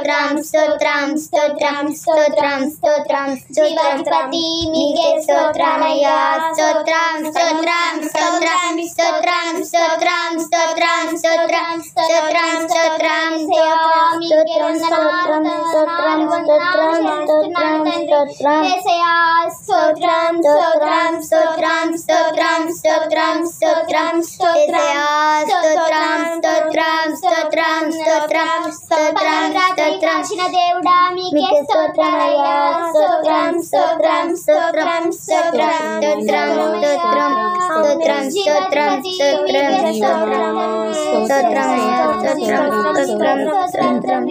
స్తోత్రం స్తోత్రం స్తోత్రం స్తోత్రం స్తోత్రం జీవాధిపతి నీకే స్తోత్రమయ్యా స్తోత్రం స్తోత్రం స్తోత్రం స్తోత్రం స్తోత్రం స్తోత్రం స్తోత్రం స్తోత్రం స్తోత్రం నీకే వందనాలు స్తోత్రం స్తోత్రం స్తోత్రం స్తోత్రం యేసయ్యా స్తోత్రం స్తోత్రం స్తోత్రం స్తోత్రం స్తోత్రం స్తోత్రం యేసయ్యా స్తోత్రం స్తోత్రం స్తోత్రం స్తోత్రం స్తోత్రం స్తోత్రం దేవుడా మీకే స్తోత్రమయ్యా స్తోత్రం స్తోత్రం స్తోత్రం స్తోత్రం స్తోత్రం స్తోత్రం స్తోత్రం స్తోత్రం స్తోత్రం స్తోత్రమయ్యా స్తోత్రం స్తోత్రం స్తోత్రం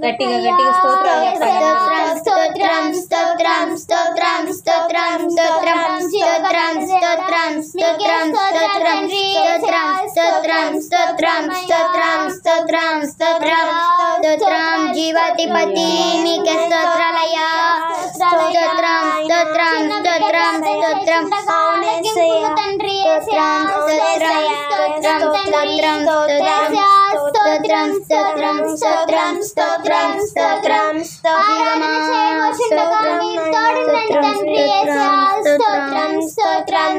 గట్టిగా గట్టిగా స్తోత్రం స్తోత్రం స్తోత్రం స్తోత్రం స్తోత్రం స్తోత్రం స్తోత్రం స్తోత్రం స్తోత్రం స్తోత్రం స్తోత్రం స్తోత్రం స్తోత్రం స్తోత్రం స్తోత్రం స్తోత్రం జీవాధిపతి నీకే స్తోత్రాలయ్యా స్తోత్రం స్తోత్రం స్తోత్రం స్తోత్రం తండ్రి స్తోత్రం స్తోత్రం స్తోత్రం స్తోత్రం స్తోత్రం స్తోత్రం స్తోత్రం స్తోత్రం స్తోత్రం స్తోత్రం స్తోత్రం స్తోత్రం స్తోత్రం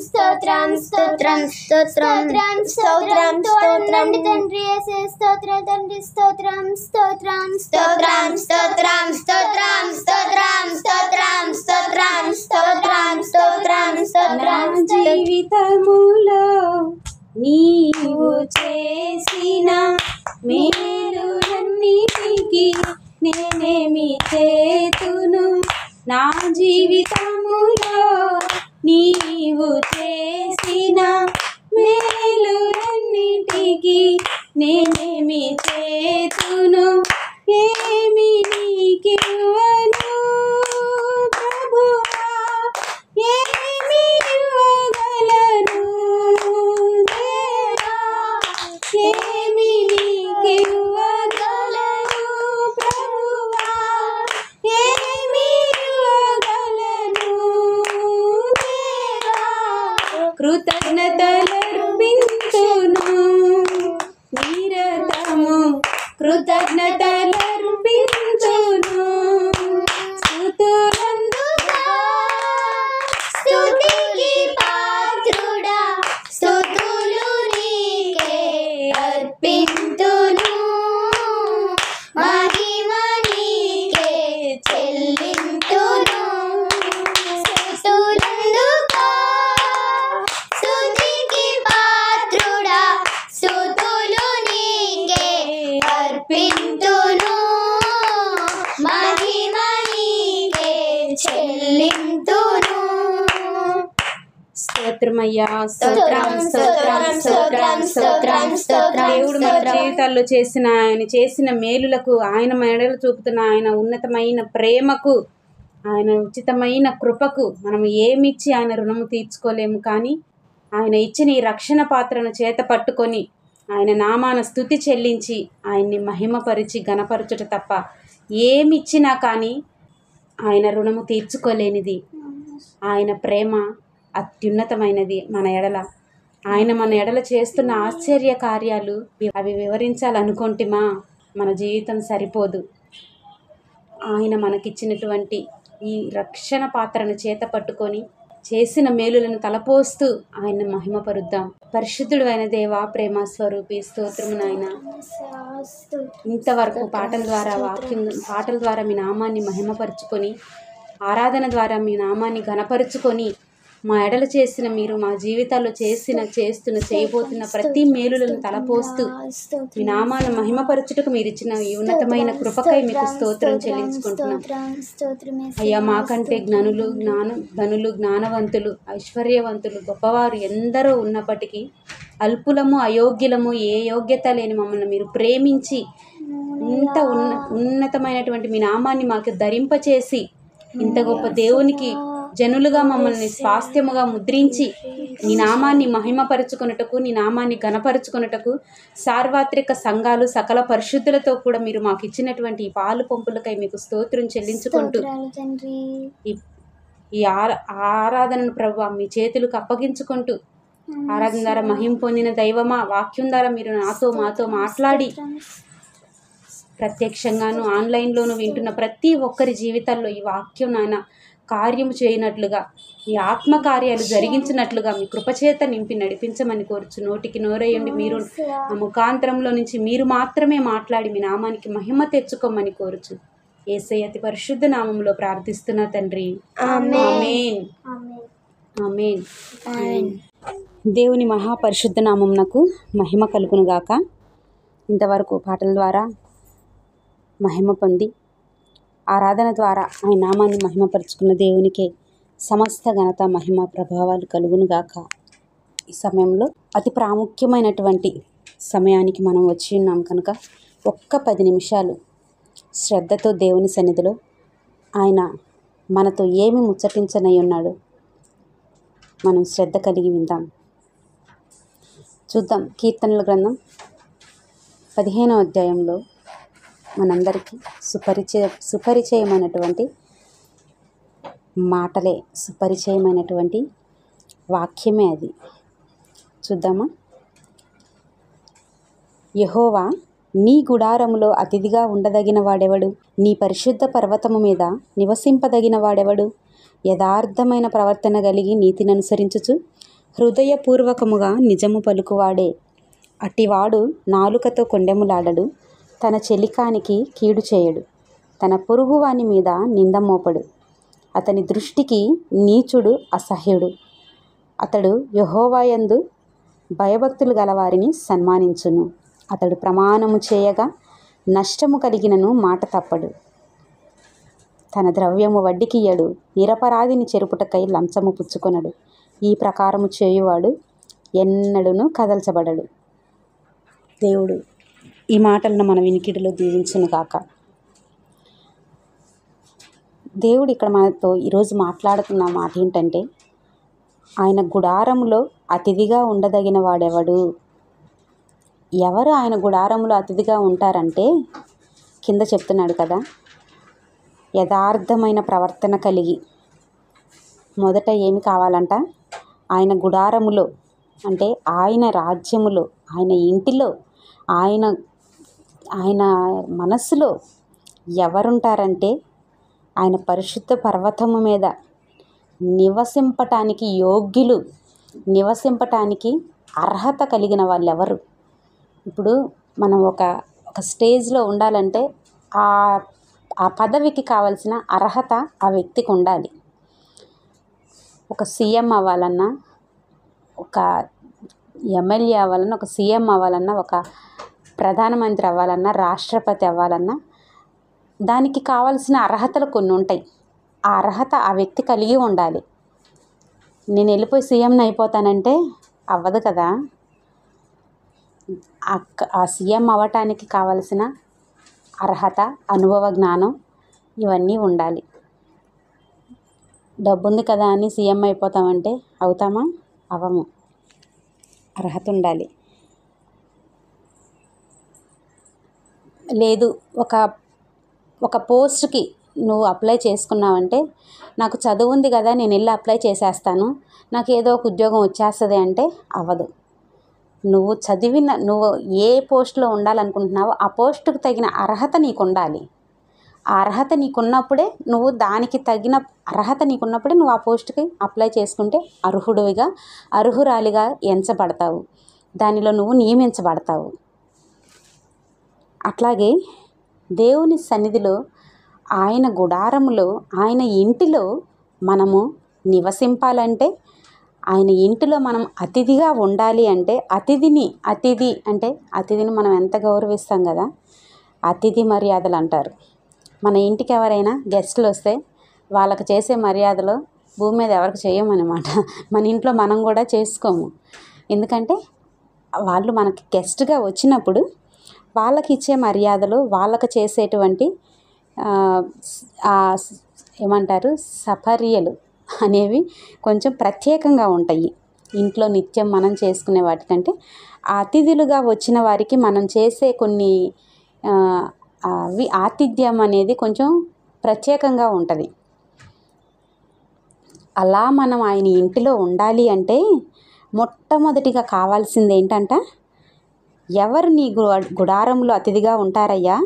స్తోత్రం స్తోత్రం స్తోత్రం స్తోత్రం స్తోత్రం తండ్రి స్తోత్రం తండ్రి స్తోత్రం స్తోత్రం స్తోత్రం స్తోత్రం స్తోత్రం స్తోత్రం స్తోత్రం స్తోత్రం స్తోత్రం స్తోత్రం స్తోత్రం జీవితములో నీవు చేసిన మేలులన్నిటికీ నేనేమి చేతును నా జీవితములో నీవు చేసిన మేలులన్నిటికీ నేనేమి చేతును ఏమి నీకివ్వను ప్రభువా ఏమి ఇవ్వగలను దేవా ఏమి నీకివ్వగలను ప్రభువా ఏమి ఇవ్వగలను దేవా కృతజ్ఞతలర్పించును నిరతము కృతజ్ఞతలర్పించును స్తుతులందుగా స్తుతికి పాత్రుడా స్తుతులు నీకే అర్పింతును మహిమ నీకే చెల్లింతును స్తుతులందుగా స్తుతికి పాత్రుడా స్తుతులు నీకే అర్పింతును మహిమ నీకే చెల్లింతును స్తోత్రమయ్యా స్తోత్రం స్తోత్రం స్తోత్రం స్తోత్రం స్తోత్రం దేవుడు మన జీవితాల్లో ఆయన చేసిన మేలులకు ఆయన మెడలు చూపుతున్న ఆయన ఉన్నతమైన ప్రేమకు ఆయన ఉచితమైన కృపకు మనం ఏమిచ్చి ఆయన రుణము తీర్చుకోలేము. కానీ ఆయన ఇచ్చిన ఈ రక్షణ పాత్రను చేత పట్టుకొని ఆయన నామాన స్తుతి చెల్లించి ఆయన్ని మహిమపరిచి ఘనపరచుట తప్ప ఏమిచ్చినా కానీ ఆయన రుణము తీర్చుకోలేనిది. ఆయన ప్రేమ అత్యున్నతమైనది మన ఎడల. ఆయన మన ఎడల చేస్తున్న ఆశ్చర్య కార్యాలు అవి వివరించాలనుకుంటేమా మన జీవితం సరిపోదు. ఆయన మనకిచ్చినటువంటి ఈ రక్షణ పాత్రను చేత పట్టుకొని చేసిన మేలులను తలపోస్తూ ఆయన మహిమపరుద్దాం. పరిశుద్ధుడు అయిన దేవా, ప్రేమ స్వరూపి, స్తోత్రము నాయన. ఇంతవరకు పాటల ద్వారా మీ నామాన్ని మహిమపరుచుకొని, ఆరాధన ద్వారా మీ నామాన్ని ఘనపరుచుకొని, మా ఎడల చేసిన మీరు మా జీవితాల్లో చేయబోతున్న ప్రతి మేలులను తలపోస్తూ మీ నామాన్ని మహిమపరచుటకు మీరు ఇచ్చిన ఈ ఉన్నతమైన కృపకై మీకు స్తోత్రం చెల్లించుకుంటున్నాం. అయ్యా, మాకంటే ధనులు జ్ఞానవంతులు ఐశ్వర్యవంతులు గొప్పవారు ఎందరో ఉన్నప్పటికీ అల్పులము అయోగ్యులము ఏ యోగ్యత లేని మమ్మల్ని మీరు ప్రేమించి ఇంత ఉన్నతమైనటువంటి మీ నామాన్ని మాకు ధరింపచేసి ఇంత గొప్ప దేవునికి జనులుగా మమ్మల్ని స్వాస్థ్యముగా ముద్రించి నీ నామాన్ని మహిమపరుచుకొనుటకు, నీ నామాన్ని ఘనపరుచుకొనుటకు సార్వత్రిక సంఘాలు సకల పరిశుద్ధులతో కూడా మీరు మాకు ఇచ్చినటువంటి ఈ పాలు పంపులకై మీకు స్తోత్రం చెల్లించుకుంటూ ఈ ఆరాధనను ప్రభువా మీ చేతులకు అప్పగించుకుంటూ, ఆరాధన ద్వారా మహిమ పొందిన దైవమా, వాక్యం ద్వారా మీరు మాతో మాట్లాడి ప్రత్యక్షంగాను ఆన్లైన్లోనూ వింటున్న ప్రతి ఒక్కరి జీవితాల్లో ఈ వాక్యం నాయన కార్యము చేయనట్లుగా, ఈ ఆత్మకార్యాలు జరిగించినట్లుగా మీ కృపచేత నింపి నడిపించమని కోరుచు. నోటికి నోరయ్యండి మీరు, ఆ ముఖాంతరంలో నుంచి మీరు మాత్రమే మాట్లాడి మీ నామానికి మహిమ తెచ్చుకోమని కోరుచు. యేసయ్య అతి పరిశుద్ధ నామంలో ప్రార్థిస్తున్నా తండ్రి. ఆమేన్. ఆమేన్. దేవుని మహాపరిశుద్ధ నామమునకు మహిమ కలుగును గాక. ఇంతవరకు పాటల ద్వారా మహిమ పొంది ఆరాధన ద్వారా ఆయన నామాన్ని మహిమపరుచుకున్న దేవునికే సమస్త ఘనత మహిమ ప్రభావాలు కలుగును గాక. ఈ సమయంలో అతి ప్రాముఖ్యమైనటువంటి సమయానికి మనం వచ్చి ఉన్నాం కనుక ఒక్క 10 నిమిషాలు శ్రద్ధతో దేవుని సన్నిధిలో ఆయన మనతో ఏమి ముచ్చటించనై ఉన్నాడు మనం శ్రద్ధ కలిగి విందాం. చూద్దాం. కీర్తనల గ్రంథం 15వ అధ్యాయంలో మనందరికీ సుపరిచయమైనటువంటి మాటలే, సుపరిచయమైనటువంటి వాక్యమే అది. చూద్దామా? యెహోవా, నీ గుడారములో అతిథిగా ఉండదగిన వాడెవడు? నీ పరిశుద్ధ పర్వతము మీద నివసింపదగిన వాడెవడు? యథార్థమైన ప్రవర్తన కలిగి నీతిని అనుసరించుచు హృదయపూర్వకముగా నిజము పలుకువాడే. అట్టివాడు నాలుకతో కొండెములాడడు, తన చెలికానికి కీడు చేయడు, తన పొరుగువాని మీద నింద మోపడు. అతని దృష్టికి నీచుడు అసహ్యుడు. అతడు యెహోవాయందు భయభక్తులు గలవారిని సన్మానించును. అతడు ప్రమాణము చేయగా నష్టము కలిగినను మాట తప్పడు. తన ద్రవ్యము వడ్డీకియ్యడు, నిరపరాధిని చెరుపుటకై లంచము పుచ్చుకొనడు. ఈ ప్రకారము చేయువాడు ఎన్నడూను కదల్చబడడు. దేవుడు ఈ మాటలను మన వినికిడిలో దీవించును గాక. దేవుడు ఇక్కడ మనతో ఈరోజు మాట్లాడుతున్న మాట ఏంటంటే, ఆయన గుడారములో అతిథిగా ఉండదగిన వాడెవడు? ఎవరు ఆయన గుడారములో అతిథిగా ఉంటారంటే కింద చెప్తున్నాడు కదా, యథార్థమైన ప్రవర్తన కలిగి. మొదట ఏమి కావాలంట? ఆయన గుడారములో అంటే ఆయన రాజ్యములో, ఆయన ఇంటిలో, ఆయన మనస్సులో ఎవరుంటారంటే ఆయన పరిశుద్ధ పర్వతము మీద నివసింపటానికి యోగ్యులు, నివసింపటానికి అర్హత కలిగిన వాళ్ళు ఎవరు? ఇప్పుడు మనం ఒక స్టేజ్లో ఉండాలంటే ఆ పదవికి కావాల్సిన అర్హత ఆ వ్యక్తికి ఉండాలి. ఒక సీఎం అవ్వాలన్నా, ఒక ఎమ్మెల్యే అవ్వాలన్నా, ఒక సీఎం అవ్వాలన్నా, ఒక ప్రధానమంత్రి అవ్వాలన్నా, రాష్ట్రపతి అవ్వాలన్నా దానికి కావాల్సిన అర్హతలు కొన్ని ఉంటాయి. ఆ అర్హత ఆ వ్యక్తి కలిగి ఉండాలి. నేను వెళ్ళిపోయి సీఎంని అయిపోతానంటే అవ్వదు కదా. ఆ సీఎం అవ్వటానికి కావలసిన అర్హత, అనుభవ జ్ఞానం ఇవన్నీ ఉండాలి. డబ్బు ఉంది కదా అని సీఎం అయిపోతామంటే అవుతామా? అవ్వము. అర్హత ఉండాలి. లేదు, ఒక పోస్ట్కి నువ్వు అప్లై చేసుకున్నావంటే నాకు చదువు ఉంది కదా నేను వెళ్ళి అప్లై చేసేస్తాను, నాకు ఏదో ఒక ఉద్యోగం వచ్చేస్తుంది అంటే అవ్వదు. నువ్వు ఏ పోస్ట్లో ఉండాలనుకుంటున్నావో ఆ పోస్టుకు తగిన అర్హత నీకు ఉండాలి. ఆ అర్హత నీకున్నప్పుడే నువ్వు దానికి తగిన అర్హత నీకున్నప్పుడే నువ్వు ఆ పోస్టుకి అప్లై చేసుకుంటే అర్హురాలిగా ఎంచబడతావు, దానిలో నువ్వు నియమించబడతావు. అట్లాగే దేవుని సన్నిధిలో, ఆయన గుడారములో, ఆయన ఇంటిలో మనము నివసింపాలంటే, ఆయన ఇంటిలో మనం అతిథిగా ఉండాలి అంటే అతిథిని మనం ఎంత గౌరవిస్తాం కదా, అతిథి మర్యాదలు అంటారు. మన ఇంటికి ఎవరైనా గెస్టులు వస్తే వాళ్ళకి చేసే మర్యాదలు భూమి మీద ఎవరికి చేయమన్నమాట. మన ఇంట్లో మనం కూడా చేసుకోము. ఎందుకంటే వాళ్ళు మనకి గెస్ట్గా వచ్చినప్పుడు వాళ్ళకి ఇచ్చే మర్యాదలు, వాళ్ళకి చేసేటువంటి ఏమంటారు సపర్యలు అనేవి కొంచెం ప్రత్యేకంగా ఉంటాయి. ఇంట్లో నిత్యం మనం చేసుకునే వాటికంటే ఆ అతిథులుగా వచ్చిన వారికి మనం చేసే కొన్ని ఆతిథ్యం అనేది కొంచెం ప్రత్యేకంగా ఉంటుంది. అలా మనం ఆయన ఇంటిలో ఉండాలి అంటే మొట్టమొదటిగా కావాల్సింది ఏంటంట, ఎవరు నీ గుడారంలో అతిథిగా ఉంటారయ్యా,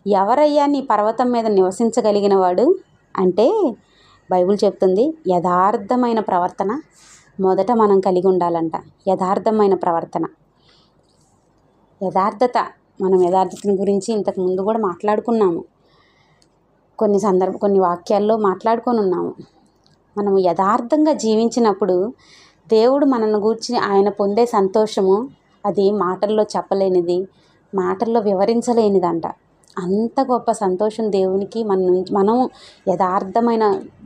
ఎవరయ్యా నీ పర్వతం మీద నివసించగలిగిన వాడు అంటే బైబిల్ చెప్తుంది యథార్థమైన ప్రవర్తన మొదట మనం కలిగి ఉండాలంట. యథార్థమైన ప్రవర్తన, యథార్థత. మనం యథార్థతను గురించి ఇంతకు ముందు కూడా మాట్లాడుకున్నాము, కొన్ని వాక్యాల్లో మాట్లాడుకొని ఉన్నాము. మనము యథార్థంగా జీవించినప్పుడు దేవుడు మనల్ని గూర్చి ఆయన పొందే సంతోషము అది మాటల్లో చెప్పలేనిది, మాటల్లో వివరించలేనిదంట. అంత గొప్ప సంతోషం దేవునికి మనం యథార్థమైన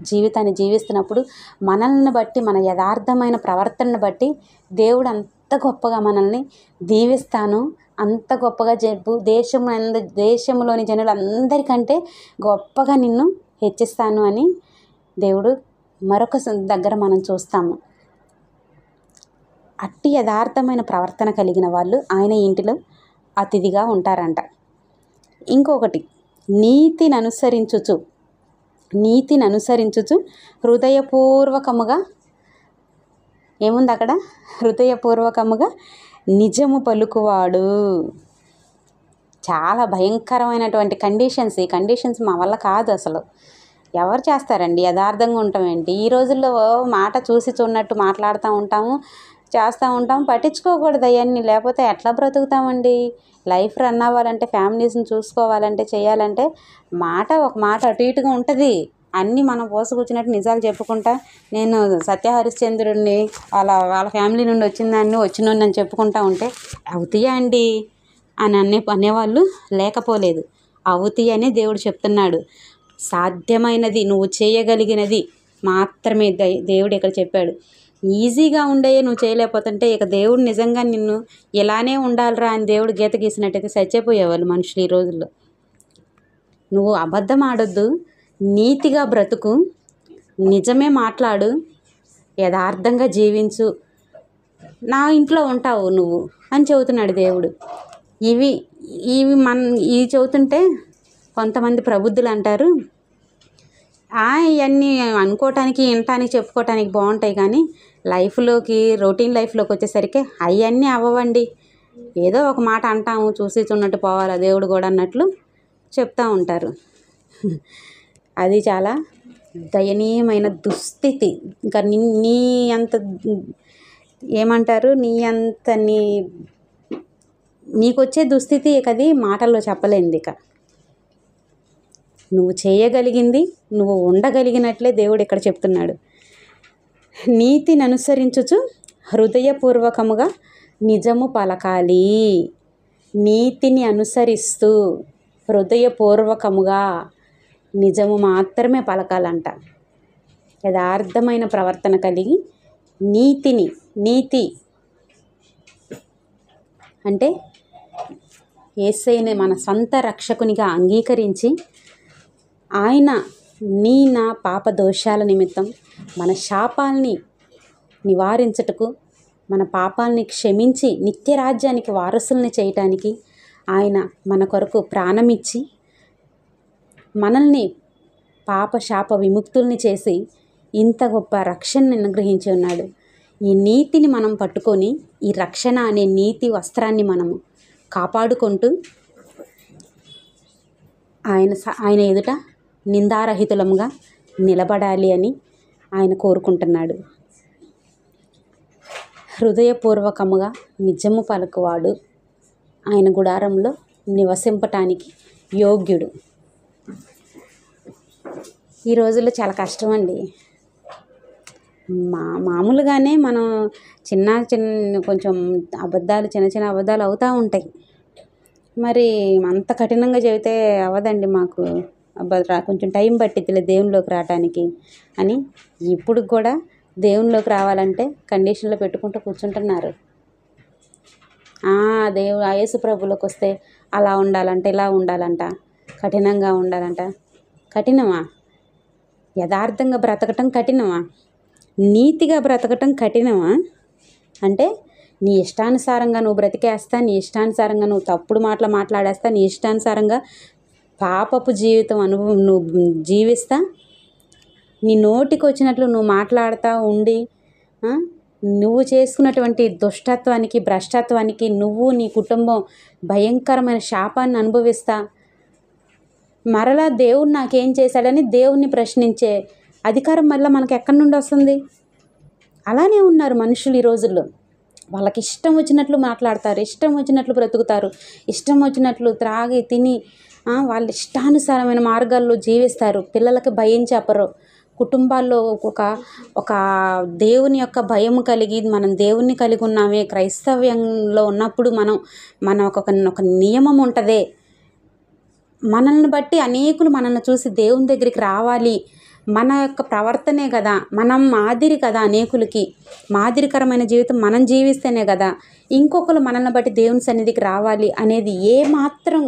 జీవితాన్ని జీవిస్తున్నప్పుడు మనల్ని బట్టి, మన యథార్థమైన ప్రవర్తనను బట్టి దేవుడు అంత గొప్పగా మనల్ని దీవిస్తాను, అంత గొప్పగా దేశంలోని జనులందరికంటే గొప్పగా నిన్ను హెచ్చిస్తాను అని దేవుడు మరొక దగ్గర మనం చూస్తాము. అట్టి యథార్థమైన ప్రవర్తన కలిగిన వాళ్ళు ఆయన ఇంటిలో అతిథిగా ఉంటారంట. ఇంకొకటి, నీతిని అనుసరించుచు హృదయపూర్వకముగా, ఏముంది అక్కడ, హృదయపూర్వకముగా నిజము పలుకువాడు. చాలా భయంకరమైనటువంటి కండిషన్స్. ఈ కండిషన్స్ మా వల్ల కాదు అసలు. ఎవరు చేస్తారండి? యథార్థంగా ఉంటామేంటి? ఈ రోజుల్లో మాట చూసి చూడనట్టు మాట్లాడుతూ ఉంటాము, చేస్తూ ఉంటాము. పట్టించుకోకూడదు అవన్నీ, లేకపోతే ఎట్లా బ్రతుకుతామండి? లైఫ్ రన్ అవ్వాలంటే, ఫ్యామిలీస్ని చూసుకోవాలంటే, చేయాలంటే ఒక మాట అటు ఇటుగా ఉంటుంది. అన్నీ మనం పోసుకొచ్చినట్టు నిజాలు చెప్పుకుంటా, నేను సత్య హరిశ్చంద్రుడిని వాళ్ళ ఫ్యామిలీ నుండి వచ్చినోడిని అని చెప్పుకుంటా ఉంటే అవుతాయా అండి అని అనేవాళ్ళు లేకపోలేదు. అవుతాయి అని దేవుడు చెప్తున్నాడు. సాధ్యమైనది, నువ్వు చేయగలిగినది మాత్రమే దేవుడు ఇక్కడ చెప్పాడు. ఈజీగా ఉండేవి నువ్వు చేయలేకపోతుంటే ఇక దేవుడు నిజంగా నిన్ను ఇలానే ఉండాలిరా అని దేవుడు గీత గీసినట్టయితే చచ్చిపోయేవాళ్ళు మనుషులు ఈ రోజుల్లో. నువ్వు అబద్ధం ఆడొద్దు, నీతిగా బ్రతుకు, నిజమే మాట్లాడు, యథార్థంగా జీవించు, నా ఇంట్లో ఉంటావు నువ్వు అని చెబుతున్నాడు దేవుడు. ఇవి చెబుతుంటే కొంతమంది ప్రబుద్ధులు అంటారు, ఇవన్నీ అనుకోవటానికి, వినటానికి, చెప్పుకోవటానికి బాగుంటాయి, కానీ రొటీన్ లైఫ్లోకి వచ్చేసరికి అవన్నీ అవ్వండి. ఏదో ఒక మాట అంటాము, చూసి చూడనట్టు పోవాలా దేవుడు కూడా అన్నట్లు చెప్తూ ఉంటారు. అది చాలా దయనీయమైన దుస్థితి. ఇంకా నీ అంత ఏమంటారు, నీకొచ్చే దుస్థితి అది మాటల్లో చెప్పలేనిది. ఇక నువ్వు చేయగలిగింది, నువ్వు ఉండగలిగినట్లే దేవుడు ఇక్కడ చెప్తున్నాడు. నీతిని అనుసరించుచు హృదయపూర్వకముగా నిజము పలకాలి. నీతిని అనుసరిస్తూ హృదయపూర్వకముగా నిజము మాత్రమే పలకాలంట. యథార్థమైన ప్రవర్తన కలిగి నీతి అంటే యేసయ్యని మన సొంత రక్షకునిగా అంగీకరించి ఆయన నా పాప దోషాల నిమిత్తం మన శాపాల్ని నివారించుటకు, మన పాపాలని క్షమించి నిత్యరాజ్యానికి వారసుల్ని చేయటానికి ఆయన మన కొరకు ప్రాణమిచ్చి మనల్ని పాప శాప విముక్తుల్ని చేసి ఇంత గొప్ప రక్షణను అనుగ్రహించి ఉన్నాడు. ఈ నీతిని మనం పట్టుకొని, ఈ రక్షణ అనే నీతి వస్త్రాన్ని మనము కాపాడుకుంటూ ఆయన ఎదుట నిందారహితులముగా నిలబడాలి అని ఆయన కోరుకుంటున్నాడు. హృదయపూర్వకముగా నిజము పలుకువాడు ఆయన గుడారంలో నివసింపటానికి యోగ్యుడు. ఈ రోజుల్లో చాలా కష్టం అండి. మామూలుగానే మనం కొంచెం చిన్న చిన్న అబద్ధాలు అవుతూ ఉంటాయి. మరి అంత కఠినంగా చెబితే అవ్వదండి, మాకు కొంచెం టైం పట్టిద్దిలే దేవునిలోకి రావటానికి అని ఇప్పుడు కూడా దేవునిలోకి రావాలంటే కండిషన్లో పెట్టుకుంటూ కూర్చుంటున్నారు. యేసు ప్రభువులోకి వస్తే అలా ఉండాలంట, ఇలా ఉండాలంట, కఠినంగా ఉండాలంట. కఠినమా? యథార్థంగా బ్రతకటం కఠినమా? నీతిగా బ్రతకటం కఠినమా? అంటే నీ ఇష్టానుసారంగా నువ్వు బ్రతికేస్తా, నీ ఇష్టానుసారంగా నువ్వు తప్పుడు మాటలు మాట్లాడేస్తా, నీ ఇష్టానుసారంగా పాపపు జీవితం నువ్వు జీవిస్తా, నీ నోటికి వచ్చినట్లు నువ్వు మాట్లాడుతూ ఉండి నువ్వు చేసుకున్నటువంటి దుష్టత్వానికి, భ్రష్టత్వానికి నువ్వు నీ కుటుంబం భయంకరమైన శాపాన్ని అనుభవిస్తా మరలా దేవుడు నాకేం చేశాడని దేవుణ్ణి ప్రశ్నించే అధికారం మళ్ళీ మనకు ఎక్కడి నుండి వస్తుంది? అలానే ఉన్నారు మనుషులు ఈ రోజుల్లో. వాళ్ళకి ఇష్టం వచ్చినట్లు మాట్లాడతారు, ఇష్టం వచ్చినట్లు బ్రతుకుతారు, ఇష్టం వచ్చినట్లు త్రాగి తిని వాళ్ళ ఇష్టానుసారమైన మార్గాల్లో జీవిస్తారు. పిల్లలకి భయం చెప్పరు. కుటుంబాల్లో ఒక దేవుని యొక్క భయం కలిగి మనం దేవుణ్ణి కలిగి ఉన్నామే, క్రైస్తవ్యంలో ఉన్నప్పుడు మన ఒక నియమం ఉంటుంది. మనల్ని బట్టి అనేకులు మనల్ని చూసి దేవుని దగ్గరికి రావాలి. మన యొక్క ప్రవర్తనే కదా, మనం మాదిరి కదా, అనేకులకి మాదిరికరమైన జీవితం మనం జీవిస్తేనే కదా ఇంకొకరు మనల్ని బట్టి దేవుని సన్నిధికి రావాలి అనేది ఏమాత్రం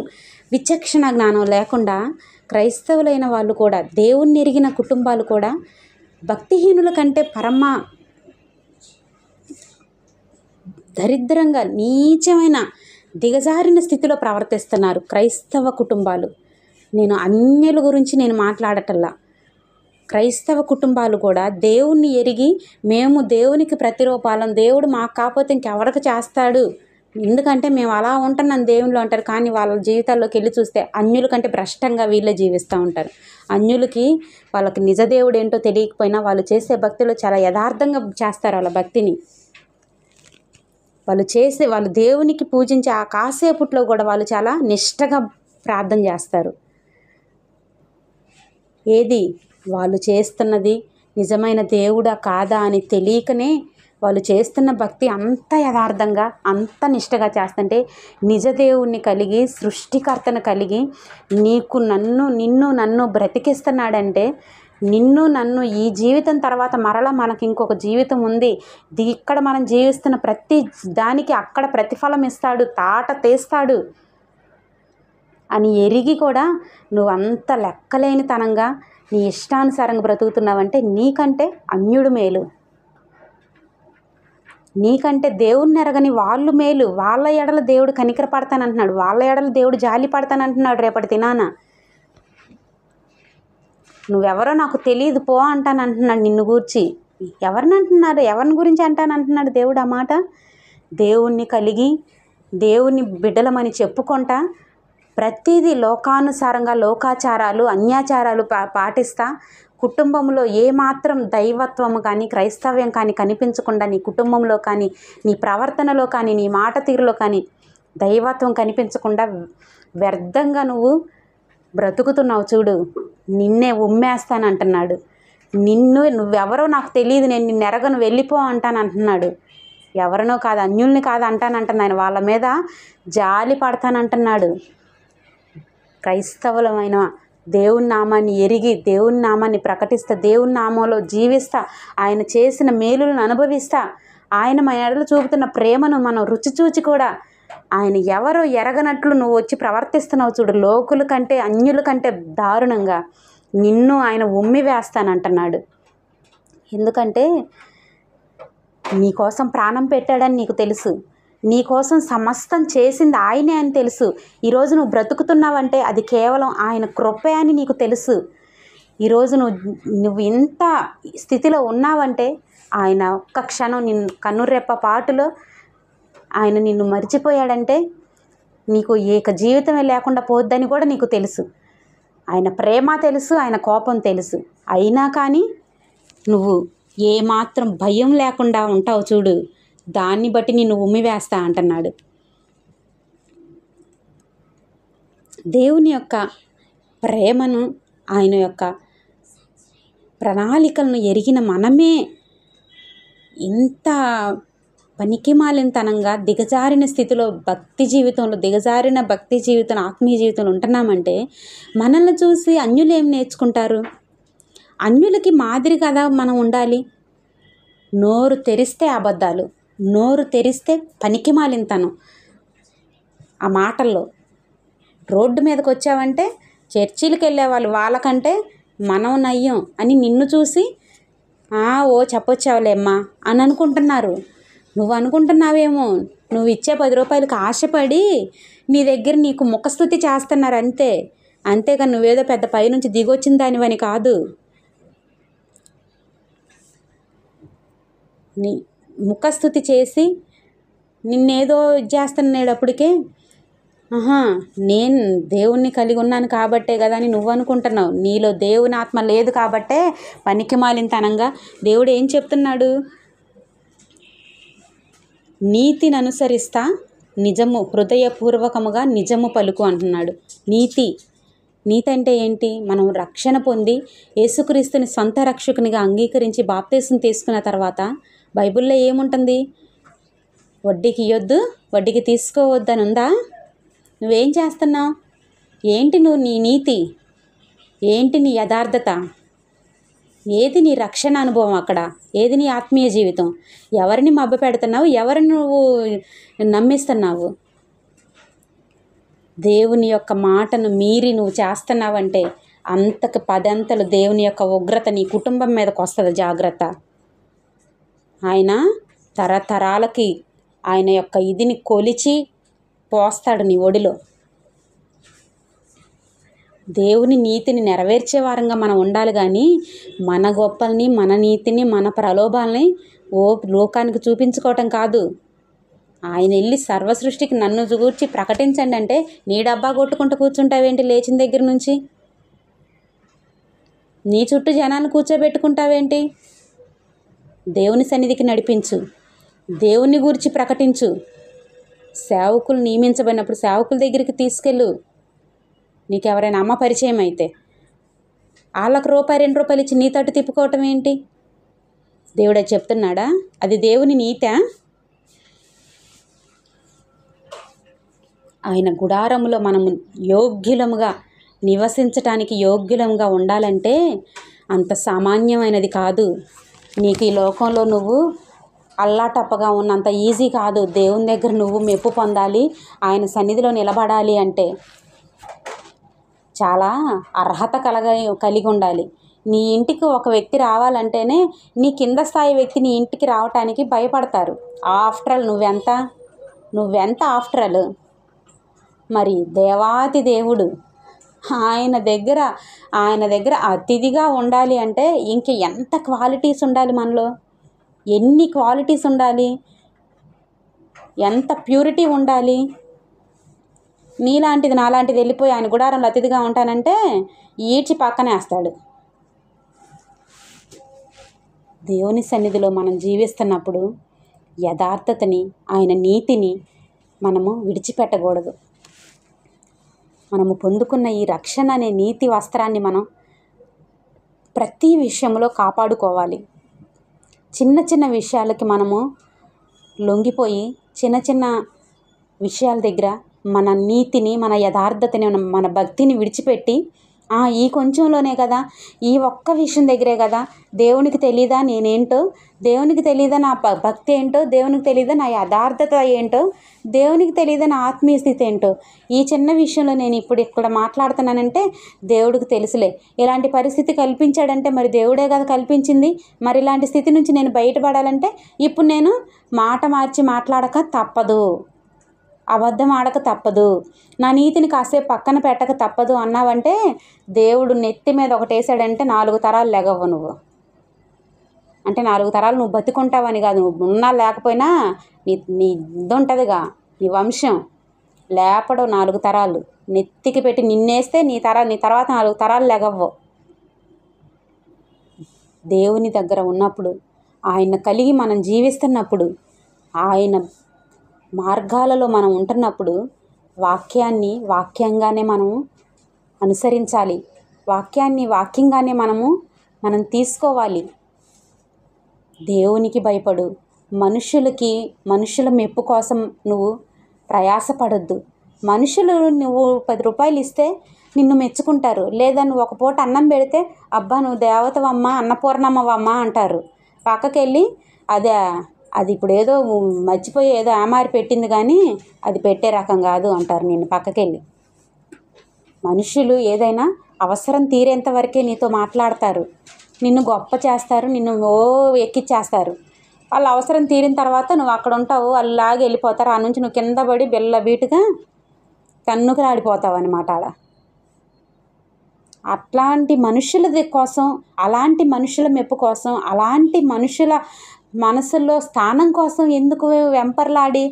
విచక్షణ జ్ఞానం లేకుండా క్రైస్తవులైన వాళ్ళు కూడా, దేవుణ్ణి ఎరిగిన కుటుంబాలు కూడా భక్తిహీనుల కంటే పరమ దరిద్రంగా నీచమైన దిగజారిన స్థితిలో ప్రవర్తిస్తున్నారు క్రైస్తవ కుటుంబాలు. నేను అన్యుల గురించి నేను మాట్లాడటల్లా. క్రైస్తవ కుటుంబాలు కూడా దేవుణ్ణి ఎరిగి మేము దేవునికి ప్రతిరూపాలం, దేవుడు మాకు కాకపోతే ఇంకెవరికి చేస్తాడు, ఎందుకంటే మేము అలా ఉంటున్నాం దేవుళ్ళు అంటారు. కానీ వాళ్ళ జీవితాల్లోకి వెళ్ళి చూస్తే అన్యుల కంటే భ్రష్టంగా వీళ్ళే జీవిస్తూ ఉంటారు. అన్యులకి వాళ్ళకి నిజ దేవుడు ఏంటో తెలియకపోయినా వాళ్ళు చేసే భక్తిలో చాలా యథార్థంగా చేస్తారు. వాళ్ళ భక్తిని వాళ్ళు దేవునికి పూజించే ఆ కాసేపుట్లో కూడా వాళ్ళు చాలా నిష్టగా ప్రార్థన చేస్తారు. ఏది వాళ్ళు చేస్తున్నది నిజమైన దేవుడా కాదా అని తెలియకనే వాళ్ళు చేస్తున్న భక్తి అంత యథార్థంగా అంత నిష్టగా చేస్తుంటే, నిజ దేవుణ్ణి కలిగి సృష్టికర్తను కలిగి నిన్ను నన్ను బ్రతికిస్తున్నాడంటే, నిన్ను నన్ను ఈ జీవితం తర్వాత మరలా మనకి ఇంకొక జీవితం ఉంది, ఇక్కడ మనం జీవిస్తున్న ప్రతి దానికి అక్కడ ప్రతిఫలం ఇస్తాడు, తాట తీస్తాడు అని ఎరిగి కూడా నువ్వు అంత లెక్కలేనితనంగా నీ ఇష్టానుసారంగా బ్రతుకుతున్నావంటే నీకంటే అన్యుడు మేలు, నీకంటే దేవుణ్ణి ఎరగని వాళ్ళు మేలు. వాళ్ళ ఎడల దేవుడు కనికర పడతానంటున్నాడు, వాళ్ళ ఎడల దేవుడు జాలి పడతానంటున్నాడు. రేపటి దినాన నువ్వెవరో నాకు తెలియదు పో అంటానంటున్నాడు నిన్ను గూర్చి. ఎవరిని గురించి అంటానంటున్నాడు దేవుడు ఆ మాట? దేవుణ్ణి కలిగి దేవుని బిడ్డలమని చెప్పుకుంటా ప్రతిదీ లోకానుసారంగా లోకాచారాలు అన్యాచారాలు పాటిస్తా కుటుంబంలో ఏమాత్రం దైవత్వము కానీ క్రైస్తవ్యం కానీ కనిపించకుండా, నీ కుటుంబంలో కానీ నీ ప్రవర్తనలో కానీ నీ మాట తీరులో కానీ దైవత్వం కనిపించకుండా వ్యర్థంగా బ్రతుకుతున్నావు చూడు, నిన్నే ఉమ్మేస్తానంటున్నాడు. నువ్వెవరో నాకు తెలియదు, నేను నిన్ను ఎరగను, వెళ్ళిపో అంటానంటున్నాడు. ఎవరినో కాదు, అన్యుల్ని కాదు అంటానంటున్నాను, వాళ్ళ మీద జాలి పడతానంటున్నాడు. క్రైస్తవులమైన దేవుని నామాన్ని ఎరిగి దేవుని నామాన్ని ప్రకటిస్తా, దేవుని నామంలో జీవిస్తా, ఆయన చేసిన మేలులను అనుభవిస్తా, ఆయన మన ఎడల చూపుతున్న ప్రేమను మనం రుచి చూచి కూడా ఆయన ఎవరో ఎరగనట్లు నువ్వు వచ్చి ప్రవర్తిస్తున్నావు చూడు, లోకుల కంటే అన్యుల కంటే దారుణంగా నిన్ను ఆయన ఉమ్మి వేస్తానంటున్నాడు. ఎందుకంటే నీకోసం ప్రాణం పెట్టాడని నీకు తెలుసు, నీకోసం సమస్తం చేసింది ఆయనే అని తెలుసు. ఈరోజు నువ్వు బ్రతుకుతున్నావంటే అది కేవలం ఆయన కృపే అని నీకు తెలుసు. ఈరోజు నువ్వు ఇంత స్థితిలో ఉన్నావంటే ఆయన ఒక్క క్షణం నిన్ను కన్నురెప్ప పాటులో ఆయన నిన్ను మర్చిపోయాడంటే నీకు ఏక జీవితమే లేకుండా పోద్దని కూడా నీకు తెలుసు. ఆయన ప్రేమ తెలుసు, ఆయన కోపం తెలుసు. అయినా కానీ నువ్వు ఏమాత్రం భయం లేకుండా ఉంటావు చూడు, దాన్ని బట్టి నిన్ను ఉమ్మివేస్తా అంటున్నాడు. దేవుని యొక్క ప్రేమను, ఆయన యొక్క ప్రణాళికలను ఎరిగిన మనమే ఇంత పనికిమాలినతనంగా దిగజారిన స్థితిలో దిగజారిన భక్తి జీవితం ఆత్మీయ జీవితంలో ఉంటున్నామంటే మనల్ని చూసి అన్యులు ఏం నేర్చుకుంటారు? అన్యులకి మాదిరి కదా మనం ఉండాలి. నోరు తెరిస్తే అబద్ధాలు, నోరు తెరిస్తే పనికిమాలినతనం. ఆ మాటల్లో రోడ్డు మీదకి వచ్చావంటే చర్చిలకు వెళ్ళేవాళ్ళు వాళ్ళకంటే మనం నయ్యం అని నిన్ను చూసి చెప్పొచ్చావులేమ్మా అని అనుకుంటున్నారు. నువ్వు అనుకుంటున్నావేమో నువ్వు ఇచ్చే 10 రూపాయలకు ఆశపడి నీ దగ్గర నీకు ముఖస్తుతి చేస్తున్నారు అంతే. అంతేగాని నువ్వేదో పెద్ద పైనుంచి దిగొచ్చిన దానివని కాదు. నీ ముఖస్తుతి చేసి నిన్నేదో చేస్తున్నాడప్పటికే ఆహా, నేను దేవుణ్ణి కలిగి ఉన్నాను కాబట్టే కదా అని నువ్వు అనుకుంటున్నావు. నీలో దేవుని ఆత్మ లేదు కాబట్టే పనికిమాలినతనంగా దేవుడు ఏం చెప్తున్నాడు? నీతిని అనుసరిస్తా నిజము హృదయపూర్వకముగా నిజము పలుకు అంటున్నాడు. నీతి అంటే ఏంటి? మనం రక్షణ పొంది యేసుక్రీస్తుని సొంత రక్షకునిగా అంగీకరించి బాప్తీసం తీసుకున్న తర్వాత బైబిల్లో ఏముంటుంది? వడ్డీకి ఇవ్వద్దు, వడ్డీకి తీసుకోవద్దని ఉందా? నువ్వేం చేస్తున్నావు? ఏంటి నువ్వు నీ నీతి? ఏంటి నీ యథార్థత? ఏది నీ రక్షణ అనుభవం? అక్కడ ఏది నీ ఆత్మీయ జీవితం? ఎవరిని మభ్యపెడుతున్నావు? ఎవరిని నువ్వు నమ్మిస్తున్నావు? దేవుని యొక్క మాటను మీరి నువ్వు చేస్తున్నావంటే అంతకు పదంతలు దేవుని యొక్క ఉగ్రత నీ కుటుంబం మీదకి వస్తుంది. జాగ్రత్త. ఆయన తరతరాలకి ఆయన యొక్క ఇదిని కొలిచి పోస్తాడు నీ ఒడిలో. దేవుని నీతిని నెరవేర్చే వారంగా మనం ఉండాలి, కానీ మన గొప్పల్ని, మన నీతిని, మన ప్రలోభాలని లోకానికి చూపించుకోవటం కాదు. ఆయన వెళ్ళి సర్వసృష్టికి నన్ను గూర్చి ప్రకటించండి అంటే నీ డబ్బా కొట్టుకుంటూ కూర్చుంటావేంటి? లేచిన దగ్గర నుంచి నీ చుట్టూ జనాన్ని కూర్చోబెట్టుకుంటావేంటి? దేవుని సన్నిధికి నడిపించు, దేవుని గురించి ప్రకటించు. సేవకులు నియమించబడినప్పుడు సేవకుల దగ్గరికి తీసుకెళ్ళు. నీకెవరైనా అమ్మ పరిచయం అయితే వాళ్ళకు ₹2 ఇచ్చి నీ తట్టు తిప్పుకోవటం ఏంటి? దేవుడు అది చెప్తున్నాడా? అది దేవుని నీతా? ఆయన గుడారములో మనము యోగ్యులముగా నివసించటానికి యోగ్యులముగా ఉండాలంటే అంత సామాన్యమైనది కాదు. నీకు ఈ లోకంలో నువ్వు అల్లాటప్పగా ఉన్నంత ఈజీ కాదు. దేవుని దగ్గర నువ్వు మెప్పు పొందాలి, ఆయన సన్నిధిలో నిలబడాలి అంటే చాలా అర్హత కలిగి ఉండాలి. నీ ఇంటికి ఒక వ్యక్తి రావాలంటేనే నీ కింద స్థాయి వ్యక్తి నీ ఇంటికి రావటానికి భయపడతారు. ఆఫ్టర్ ఆల్ నువ్వెంత ఆఫ్టర్ ఆల్? మరి దేవాతి దేవుడు ఆయన దగ్గర అతిథిగా ఉండాలి అంటే ఇంక ఎంత క్వాలిటీస్ ఉండాలి మనలో? ఎన్ని క్వాలిటీస్ ఉండాలి? ఎంత ప్యూరిటీ ఉండాలి? నీలాంటిది నాలాంటిది వెళ్ళిపోయి ఆయన గుడారంలో అతిథిగా ఉంటానంటే ఈడ్చి పక్కనేస్తాడు. దేవుని సన్నిధిలో మనం జీవిస్తున్నప్పుడు యథార్థతని, ఆయన నీతిని మనము విడిచిపెట్టకూడదు. మనము పొందుకున్న ఈ రక్షణ అనే నీతి వస్త్రాన్ని మనం ప్రతి విషయంలో కాపాడుకోవాలి. చిన్న చిన్న విషయాలకి మనము లొంగిపోయి చిన్న విషయాల దగ్గర మన నీతిని, మన యథార్థతని, మన భక్తిని విడిచిపెట్టి ఈ కొంచెంలోనే కదా, ఈ ఒక్క విషయం దగ్గరే కదా, దేవునికి తెలీదా నేనేంటో, దేవునికి తెలీదా నా భక్తి ఏంటో, దేవునికి తెలీదా నా యథార్థత ఏంటో, దేవునికి తెలీదా నా ఆత్మీయ స్థితి ఏంటో, ఈ చిన్న విషయంలో నేను ఇప్పుడు ఇక్కడ మాట్లాడుతున్నానంటే దేవుడికి తెలుసులే. ఇలాంటి పరిస్థితి కల్పించాడంటే మరి దేవుడే కదా కల్పించింది. మరి ఇలాంటి స్థితి నుంచి నేను బయటపడాలంటే ఇప్పుడు నేను మాట మార్చి మాట్లాడక తప్పదు, అబద్ధం ఆడక తప్పదు, నా నీతిని కాసేపు పక్కన పెట్టక తప్పదు అన్నావంటే దేవుడు నెత్తి మీద ఒకటి వేసాడంటే 4 తరాలు లెగవ్వు నువ్వు. అంటే 4 తరాలు నువ్వు బతికుంటావని కాదు, నువ్వు ఉన్నా లేకపోయినా నీ ఇది ఉంటుందిగా, నీ వంశం లేపడు 4 తరాలు నెత్తికి పెట్టి నిన్నేస్తే నీ తర్వాత 4 తరాలు లెగవ్వు. దేవుని దగ్గర ఉన్నప్పుడు, ఆయన కలిగి మనం జీవిస్తున్నప్పుడు, ఆయన మార్గాలలో మనం ఉంటున్నప్పుడు వాక్యాన్ని వాక్యంగానే మనము అనుసరించాలి. వాక్యాన్ని వాక్యంగానే మనం తీసుకోవాలి. దేవునికి భయపడు. మనుషుల మెప్పు కోసం నువ్వు ప్రయాసపడొద్దు. మనుషులు నువ్వు ₹10 ఇస్తే నిన్ను మెచ్చుకుంటారు. లేదా నువ్వు ఒక పూట అన్నం పెడితే అబ్బా నువ్వు దేవతవమ్మ, అన్నపూర్ణమ్మవమ్మ అంటారు. పక్కకెళ్ళి అది ఇప్పుడు ఏదో మర్చిపోయి ఏదో ఆమారి పెట్టింది కానీ అది పెట్టే రకం కాదు అంటారు నిన్ను పక్కకెళ్ళి. మనుషులు ఏదైనా అవసరం తీరేంత వరకే నీతో మాట్లాడతారు, నిన్ను గొప్ప చేస్తారు, నిన్ను ఎక్కిచ్చేస్తారు. వాళ్ళ అవసరం తీరిన తర్వాత నువ్వు అక్కడ ఉంటావు, అలాగే వెళ్ళిపోతారు. ఆ నుంచి నువ్వు కింద పడి బిల్ల బీటుగా తన్నుకులాడిపోతావు అనమాట. అట్లాంటి మనుషుల కోసం, అలాంటి మనుషుల మెప్పు కోసం, అలాంటి మనుషుల మనసుల్లో స్థానం కోసం ఎందుకు వెంపర్లాడి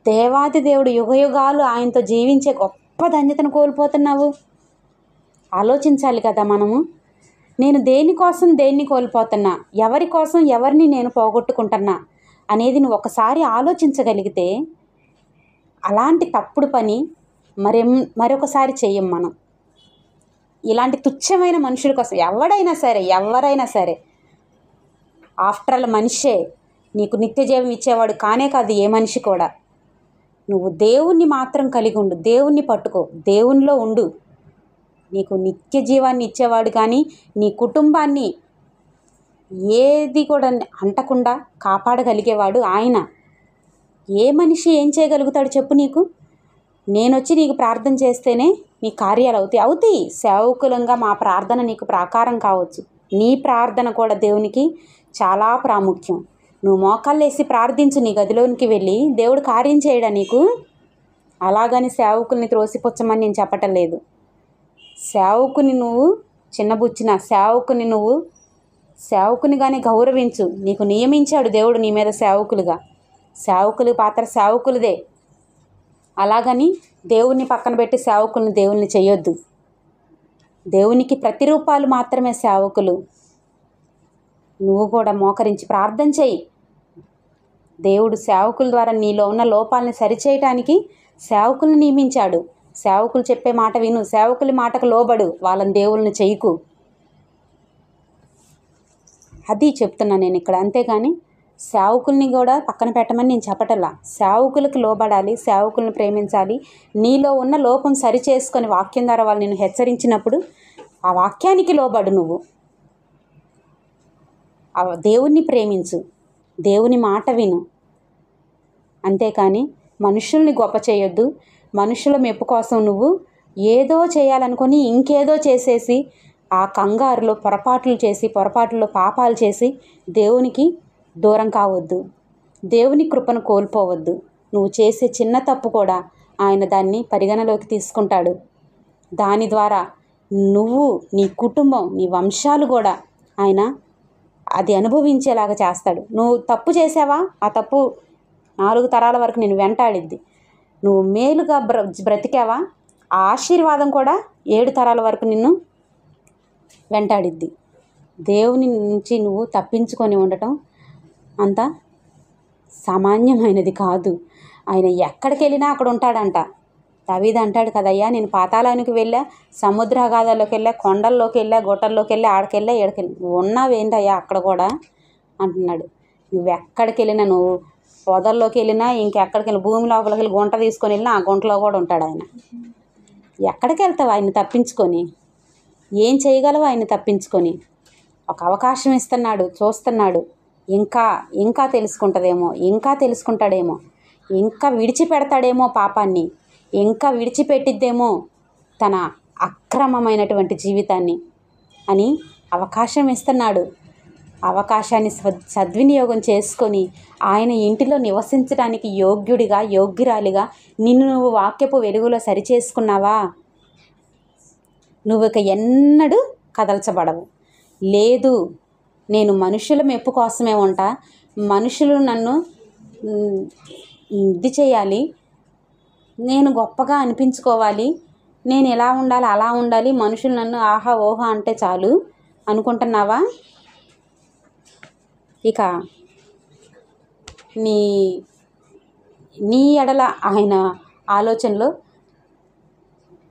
దేవాది దేవుడు యుగయుగాలు ఆయనతో జీవించే గొప్ప ధన్యతను కోల్పోతున్నావు. ఆలోచించాలి కదా మనము. నేను దేనికోసం దేన్ని కోల్పోతున్నా, ఎవరి కోసం ఎవరిని నేను పోగొట్టుకుంటున్నా అనేది నువ్వు ఒకసారి ఆలోచించగలిగితే అలాంటి తప్పుడు పని మరొకసారి చెయ్యం మనం. ఇలాంటి తుచ్చమైన మనుషుల కోసం ఎవరైనా సరే ఆఫ్టర్ ఆల్ మనిషే, నీకు నిత్య జీవం ఇచ్చేవాడు కానే కాదు ఏ మనిషి కూడా. నువ్వు దేవుణ్ణి మాత్రం కలిగి ఉండు, దేవుణ్ణి పట్టుకో, దేవునిలో ఉండు. నీకు నిత్య జీవాన్ని ఇచ్చేవాడు కానీ నీ కుటుంబాన్ని ఏది కూడా అంటకుండా కాపాడగలిగేవాడు ఆయన. ఏ మనిషి ఏం చేయగలుగుతాడు చెప్పు నీకు? నేనొచ్చి నీకు ప్రార్థన చేస్తేనే నీ కార్యాలు అవుతాయి. సేవకులంగా మా ప్రార్థన నీకు ప్రాకారం కావచ్చు. నీ ప్రార్థన కూడా దేవునికి చాలా ప్రాముఖ్యం. నువ్వు మోకాళ్ళేసి ప్రార్థించు నీ గదిలోనికి వెళ్ళి, దేవుడు కార్యం చేయడా నీకు? అలాగని సేవకుల్ని త్రోసిపుచ్చమని నేను చెప్పటం లేదు. సేవకుని నువ్వు చిన్నబుచ్చిన సేవకునిగానే గౌరవించు. నీకు నియమించాడు దేవుడు నీ మీద సేవకులుగా. సేవకుల పాత్ర సేవకులదే. అలాగని దేవుణ్ణి పక్కన పెట్టి సేవకుల్ని దేవుల్ని చేయొద్దు. దేవునికి ప్రతిరూపాలు మాత్రమే సేవకులు. నువ్వు కూడా మోకరించి ప్రార్థన చెయ్యి. దేవుడు సేవకుల ద్వారా నీలో ఉన్న లోపాలని సరిచేయటానికి సేవకుల్ని నియమించాడు. సేవకులు చెప్పే మాట విను, సేవకుల మాటకు లోబడు, వాళ్ళని దేవుళ్ళని చెయ్యకు. అది చెప్తున్నా నేను ఇక్కడ. అంతేగాని సేవకుల్ని కూడా పక్కన పెట్టమని నేను చెప్పటల్లా. సేవకులకు లోబడాలి, సేవకుల్ని ప్రేమించాలి. నీలో ఉన్న లోపం సరిచేసుకొని వాక్యం ద్వారా వాళ్ళు నిన్ను హెచ్చరించినప్పుడు ఆ వాక్యానికి లోబడు. నువ్వు దేవుణ్ణి ప్రేమించు, దేవుని మాట విను. అంతేకాని మనుషుల్ని గొప్ప చేయొద్దు. మనుషుల మెప్పు కోసం నువ్వు ఏదో చేయాలనుకొని ఇంకేదో చేసేసి ఆ కంగారులో పొరపాట్లలో పాపాలు చేసి దేవునికి దూరం కావద్దు. దేవుని కృపను కోల్పోవద్దు. నువ్వు చేసే చిన్న తప్పు కూడా ఆయన దాన్ని పరిగణలోకి తీసుకుంటాడు. దాని ద్వారా నువ్వు, నీ కుటుంబం, నీ వంశాలు కూడా ఆయన అది అనుభవించేలాగా చేస్తాడు. నువ్వు తప్పు చేసావా, ఆ తప్పు 4 తరాల వరకు నేను వెంటాడిద్ది. నువ్వు మేలుగా బ్రతికావా, ఆ ఆశీర్వాదం కూడా 7 తరాల వరకు నిన్ను వెంటాడిద్ది. దేవుని నుంచి నువ్వు తప్పించుకొని ఉండటం అంత సామాన్యమైనది కాదు. ఆయన ఎక్కడికి వెళ్ళినా అక్కడ ఉంటాడంట. దావీదు అంటాడు కదయ్యా, నేను పాతాళానికి వెళ్ళా, సముద్రాగాధాల్లోకి వెళ్ళా, కొండల్లోకి వెళ్ళా, గుట్టల్లోకి వెళ్ళా, ఆడకెళ్ళా, ఏడకెళ్ళి ఉన్నావేంటయ్యా అక్కడ కూడా అంటున్నాడు. నువ్వెక్కడికి వెళ్ళినా, నువ్వు పొదల్లోకి వెళ్ళినా, ఇంకెక్కడికి వెళ్ళి భూమి లోపలికి వెళ్ళి గుంట తీసుకొని వెళ్ళినా ఆ గుంటలో కూడా ఉంటాడు ఆయన. ఎక్కడికి వెళ్తావు ఆయన్ని తప్పించుకొని? ఏం చేయగలవు ఆయన్ని తప్పించుకొని? ఒక అవకాశం ఇస్తున్నాడు, చూస్తున్నాడు. ఇంకా తెలుసుకుంటుందేమో, ఇంకా తెలుసుకుంటాడేమో, ఇంకా విడిచిపెడతాడేమో పాపాన్ని, ఇంకా విడిచిపెట్టిద్దేమో తన అక్రమమైనటువంటి జీవితాన్ని అని అవకాశం ఇస్తున్నాడు. అవకాశాన్ని సద్వినియోగం చేసుకొని ఆయన ఇంటిలో నివసించడానికి యోగ్యుడిగా, యోగ్యురాలిగా నిన్ను నువ్వు వాక్యపు వెలుగులో సరిచేసుకున్నావా? నువ్వు ఇక ఎన్నడూ కదల్చబడవు. లేదు, నేను మనుషుల మెప్పు కోసమే ఉంటా, మనుషులు నన్ను ఇది చేయాలి, నేను గొప్పగా అనిపించుకోవాలి, నేను ఎలా ఉండాలి అలా ఉండాలి, మనుషులు నన్ను ఆహా ఓహా అంటే చాలు అనుకుంటున్నావా? ఇక నీ ఎడల ఆయన ఆలోచనలో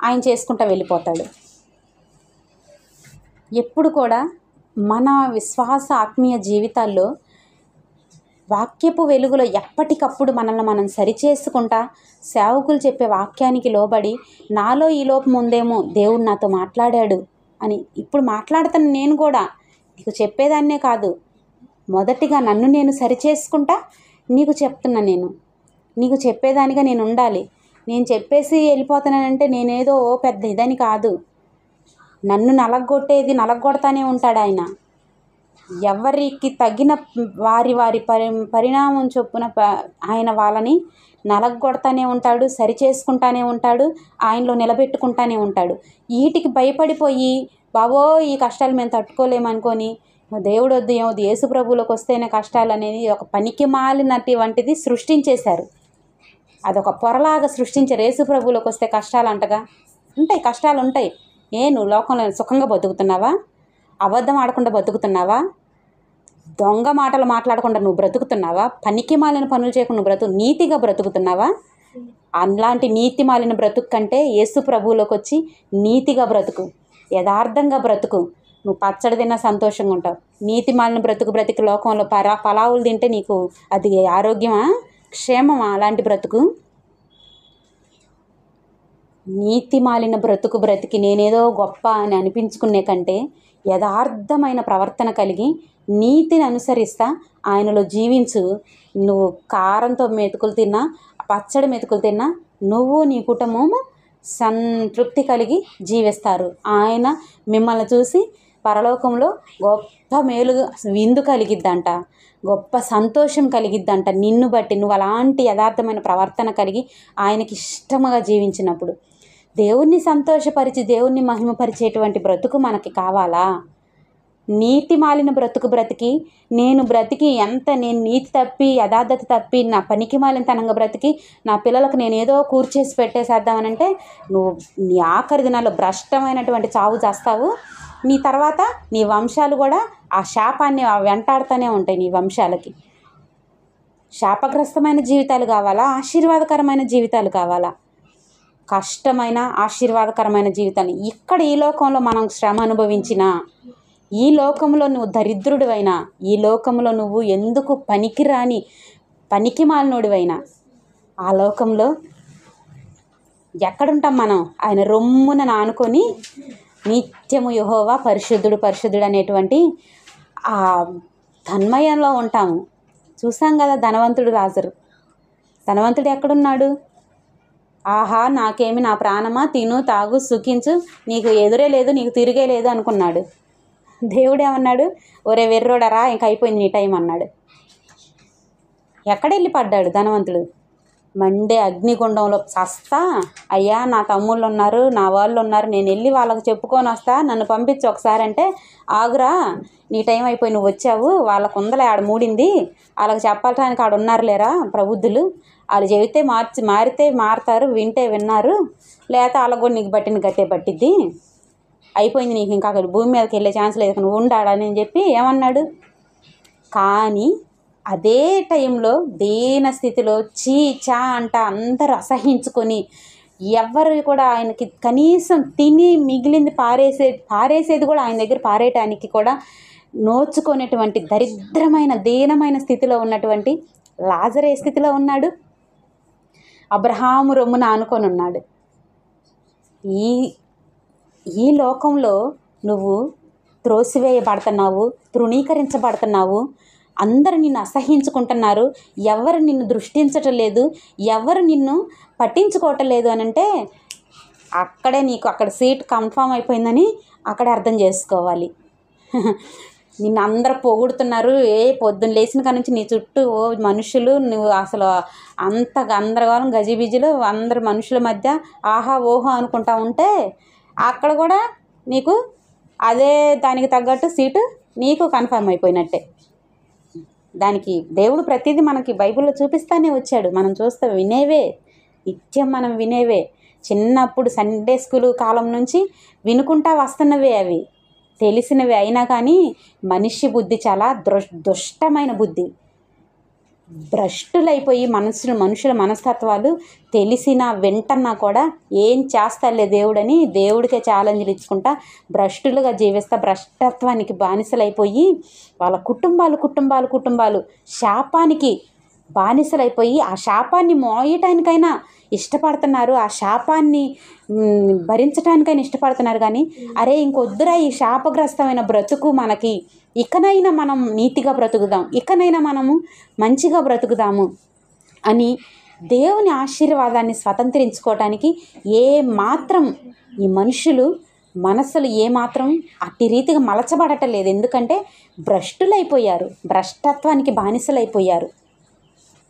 ఆయన చేసుకుంటూ వెళ్ళిపోతాడు. ఎప్పుడు కూడా మన విశ్వాస ఆత్మీయ జీవితాల్లో వాక్యపు వెలుగులో ఎప్పటికప్పుడు మనల్ని మనం సరిచేసుకుంటా సేవకులు చెప్పే వాక్యానికి లోబడి, నాలో ఈ లోపం ఉందేమో, దేవుడు నాతో మాట్లాడాడు అని ఇప్పుడు మాట్లాడుతాను. నేను కూడా నీకు చెప్పేదాన్నే కాదు, మొదటిగా నన్ను నేను సరిచేసుకుంటా నీకు చెప్తున్నా. నీకు చెప్పేదానిగా నేను ఉండాలి. నేను చెప్పేసి వెళ్ళిపోతున్నానంటే నేనేదో పెద్ద ఇదని కాదు. నన్ను నలగొడతానే ఉంటాడు ఆయన. ఎవరికి తగిన వారి పరిణామం చొప్పున ఆయన వాళ్ళని నలగొడతానే ఉంటాడు, సరిచేసుకుంటానే ఉంటాడు, ఆయనలో నిలబెట్టుకుంటానే ఉంటాడు. వీటికి భయపడిపోయి బాబో ఈ కష్టాలు మేము తట్టుకోలేమనుకొని దేవుడు వద్దు, ఏమొద్దు, యేసు ప్రభువులోకి వస్తేనే కష్టాలు అనేది ఒక పనికి మాలినటువంటిది సృష్టించేశారు. అదొక పొరలాగా సృష్టించారు. యేసు ప్రభువులోకి వస్తే కష్టాలు అంటగా ఉంటాయి, కష్టాలు ఉంటాయి. నువ్వు లోకంలో సుఖంగా బతుకుతున్నావా? అబద్ధం ఆడకుండా బతుకుతున్నావా? దొంగ మాటలు మాట్లాడకుండా నువ్వు బ్రతుకుతున్నావా? పనికి మాలిన పనులు చేయకుండా నువ్వు నీతిగా బ్రతుకుతున్నావా? అలాంటి నీతి మాలిన బ్రతుకు కంటే యేసు ప్రభువులోకి వచ్చి నీతిగా బ్రతుకు, యథార్థంగా బ్రతుకు. నువ్వు పచ్చడి తిన్నా సంతోషంగా ఉంటావు. నీతి మాలిన బ్రతికి లోకంలో పలావులు తింటే నీకు అది ఆరోగ్యమా, క్షేమమా? అలాంటి బ్రతుకు. నీతి మాలిన బ్రతికి నేనేదో గొప్ప అని అనిపించుకునే కంటే యథార్థమైన ప్రవర్తన కలిగి నీతిని అనుసరిస్తా ఆయనలో జీవించు. నువ్వు కారంతో మెతుకులు తిన్నా, పచ్చడి మెతుకులు తిన్నా, నువ్వు నీ కుటుంబము సంతృప్తి కలిగి జీవిస్తారు. ఆయన మిమ్మల్ని చూసి పరలోకంలో గొప్ప మేలు విందు కలిగిద్దంట, గొప్ప సంతోషం కలిగిద్దంట నిన్ను బట్టి. నువ్వు అలాంటి యథార్థమైన ప్రవర్తన కలిగి ఆయనకి ఇష్టముగా జీవించినప్పుడు. దేవుణ్ణి సంతోషపరిచి దేవుణ్ణి మహిమపరిచేటువంటి బ్రతుకు మనకి కావాలా? నీతి మాలిన బ్రతికి నేను నీతి తప్పి యథార్థత తప్పి నా పనికి మాలినతనంగా బ్రతికి నా పిల్లలకు నేను ఏదో కూర్చేసి పెట్టేసేద్దామనంటే నువ్వు నీ ఆఖరి దినాల్లో భ్రష్టమైనటువంటి చావు చేస్తావు. నీ తర్వాత నీ వంశాలు కూడా ఆ శాపాన్ని వెంటాడుతూనే ఉంటాయి. నీ వంశాలకి శాపగ్రస్తమైన జీవితాలు కావాలా, ఆశీర్వాదకరమైన జీవితాలు కావాలా? కష్టమైన ఆశీర్వాదకరమైన జీవితాన్ని ఇక్కడ ఈ లోకంలో మనం శ్రమ అనుభవించినా, ఈ లోకంలో నువ్వు దరిద్రుడివైనా, ఈ లోకంలో నువ్వు ఎందుకు పనికిరాని పనికి మాలినోడివైనా, ఆ లోకంలో ఎక్కడుంటాం మనం? ఆయన రొమ్మున నానుకొని నిత్యము యెహోవా పరిశుద్ధుడు పరిశుద్ధుడు అనేటువంటి ఆ తన్మయంలో ఉంటాము. చూసాం కదా ధనవంతుడు లాజరు. ధనవంతుడు ఎక్కడున్నాడు? ఆహా నాకేమి నా ప్రాణమా, తిను తాగు సుఖించు, నీకు ఎదురే లేదు, నీకు తిరిగే లేదు అనుకున్నాడు. దేవుడు ఏమన్నాడు? ఒరే వెర్రోడరా, ఇంక అయిపోయింది నీ టైం అన్నాడు. ఎక్కడెళ్ళి పడ్డాడు ధనవంతుడు? మండే అగ్నిగుండంలో చస్తా, అయ్యా నా తమ్ముళ్ళు ఉన్నారు, నా వాళ్ళు ఉన్నారు, నేను వెళ్ళి వాళ్ళకి చెప్పుకొని వస్తా, నన్ను పంపించి ఒకసారి అంటే, ఆగురా నీ టైం అయిపోయి నువ్వు వచ్చావు, వాళ్ళకు ఉందలే ఆడ మూడింది, వాళ్ళకి చెప్పటానికి ఆడ ఉన్నారు లేరా ప్రబుద్ధులు, వాళ్ళు చెబితే మారితే మారుతారు, వింటే విన్నారు, లేకపోతే వాళ్ళకు కూడా నీకు బట్టిన గట్టే పట్టిద్ది, అయిపోయింది నీకు ఇంకా అక్కడ భూమి మీదకి వెళ్ళే ఛాన్స్ లేదు, నువ్వు ఉండాడని చెప్పి ఏమన్నాడు. కానీ అదే టైంలో దీన స్థితిలో చా అంట అందరూ అసహించుకొని ఎవరు కూడా ఆయనకి కనీసం తిని మిగిలింది పారేసేది కూడా ఆయన దగ్గర పారేయటానికి కూడా నోచుకునేటువంటి దరిద్రమైన దీనమైన స్థితిలో ఉన్నటువంటి లాజరు ఏ స్థితిలో ఉన్నాడు? అబ్రహాము రొమ్మున ఆనుకొని ఉన్నాడు. ఈ లోకంలో నువ్వు త్రోసివేయబడుతున్నావు, తృణీకరించబడుతున్నావు, అందరు నిన్ను అసహించుకుంటున్నారు, ఎవరు నిన్ను దృష్టించటం లేదు, ఎవరు నిన్ను పట్టించుకోవటం లేదు అని అంటే అక్కడే నీకు అక్కడ సీట్ కన్ఫామ్ అయిపోయిందని అక్కడే అర్థం చేసుకోవాలి. నిన్ను అందరు పొగుడుతున్నారు, పొద్దున్న లేచిన కాడ నుంచి నీ చుట్టూ మనుషులు, నువ్వు అసలు అంత గందరగోళం గజిబిజిలో అందరు మనుషుల మధ్య ఆహా ఓహో అనుకుంటా ఉంటే అక్కడ కూడా నీకు అదే దానికి తగ్గట్టు సీటు నీకు కన్ఫర్మ్ అయిపోయినట్టే. దానికి దేవుడు ప్రతిదీ మనకి బైబిల్లో చూపిస్తానే వచ్చాడు. మనం చూస్తే వినేవే, నిత్యం మనం వినేవే, చిన్నప్పుడు సండే స్కూల్ కాలం నుంచి వినుకుంటా వస్తున్నవే, అవి తెలిసినవి అయినా కానీ మనిషి బుద్ధి చాలా దుష్టమైన బుద్ధి. భ్రష్టులైపోయి మనుషుల మనస్తత్వాలు తెలిసినా వింటన్నా కూడా ఏం చేస్తాలే దేవుడని దేవుడికే ఛాలెంజ్లు ఇచ్చుకుంటా భ్రష్టులుగా జీవిస్తా భ్రష్టత్వానికి బానిసలైపోయి వాళ్ళ కుటుంబాలు శాపానికి బానిసలైపోయి ఆ శాపాన్ని మోయటానికైనా ఇష్టపడుతున్నారు, ఆ శాపాన్ని భరించడానికైనా ఇష్టపడుతున్నారు. కానీ అరే ఇంకొద్దురా ఈ శాపగ్రస్తమైన బ్రతుకు మనకి, ఇకనైనా మనం నీతిగా బ్రతుకుదాం, ఇకనైనా మనము మంచిగా బ్రతుకుదాము అని దేవుని ఆశీర్వాదాన్ని స్వతంత్రించుకోవటానికి ఏమాత్రం ఈ మనుషులు మనసులు ఏమాత్రం అట్టి రీతిగా మలచబడటం లేదు. ఎందుకంటే భ్రష్టులైపోయారు, భ్రష్టత్వానికి బానిసలైపోయారు.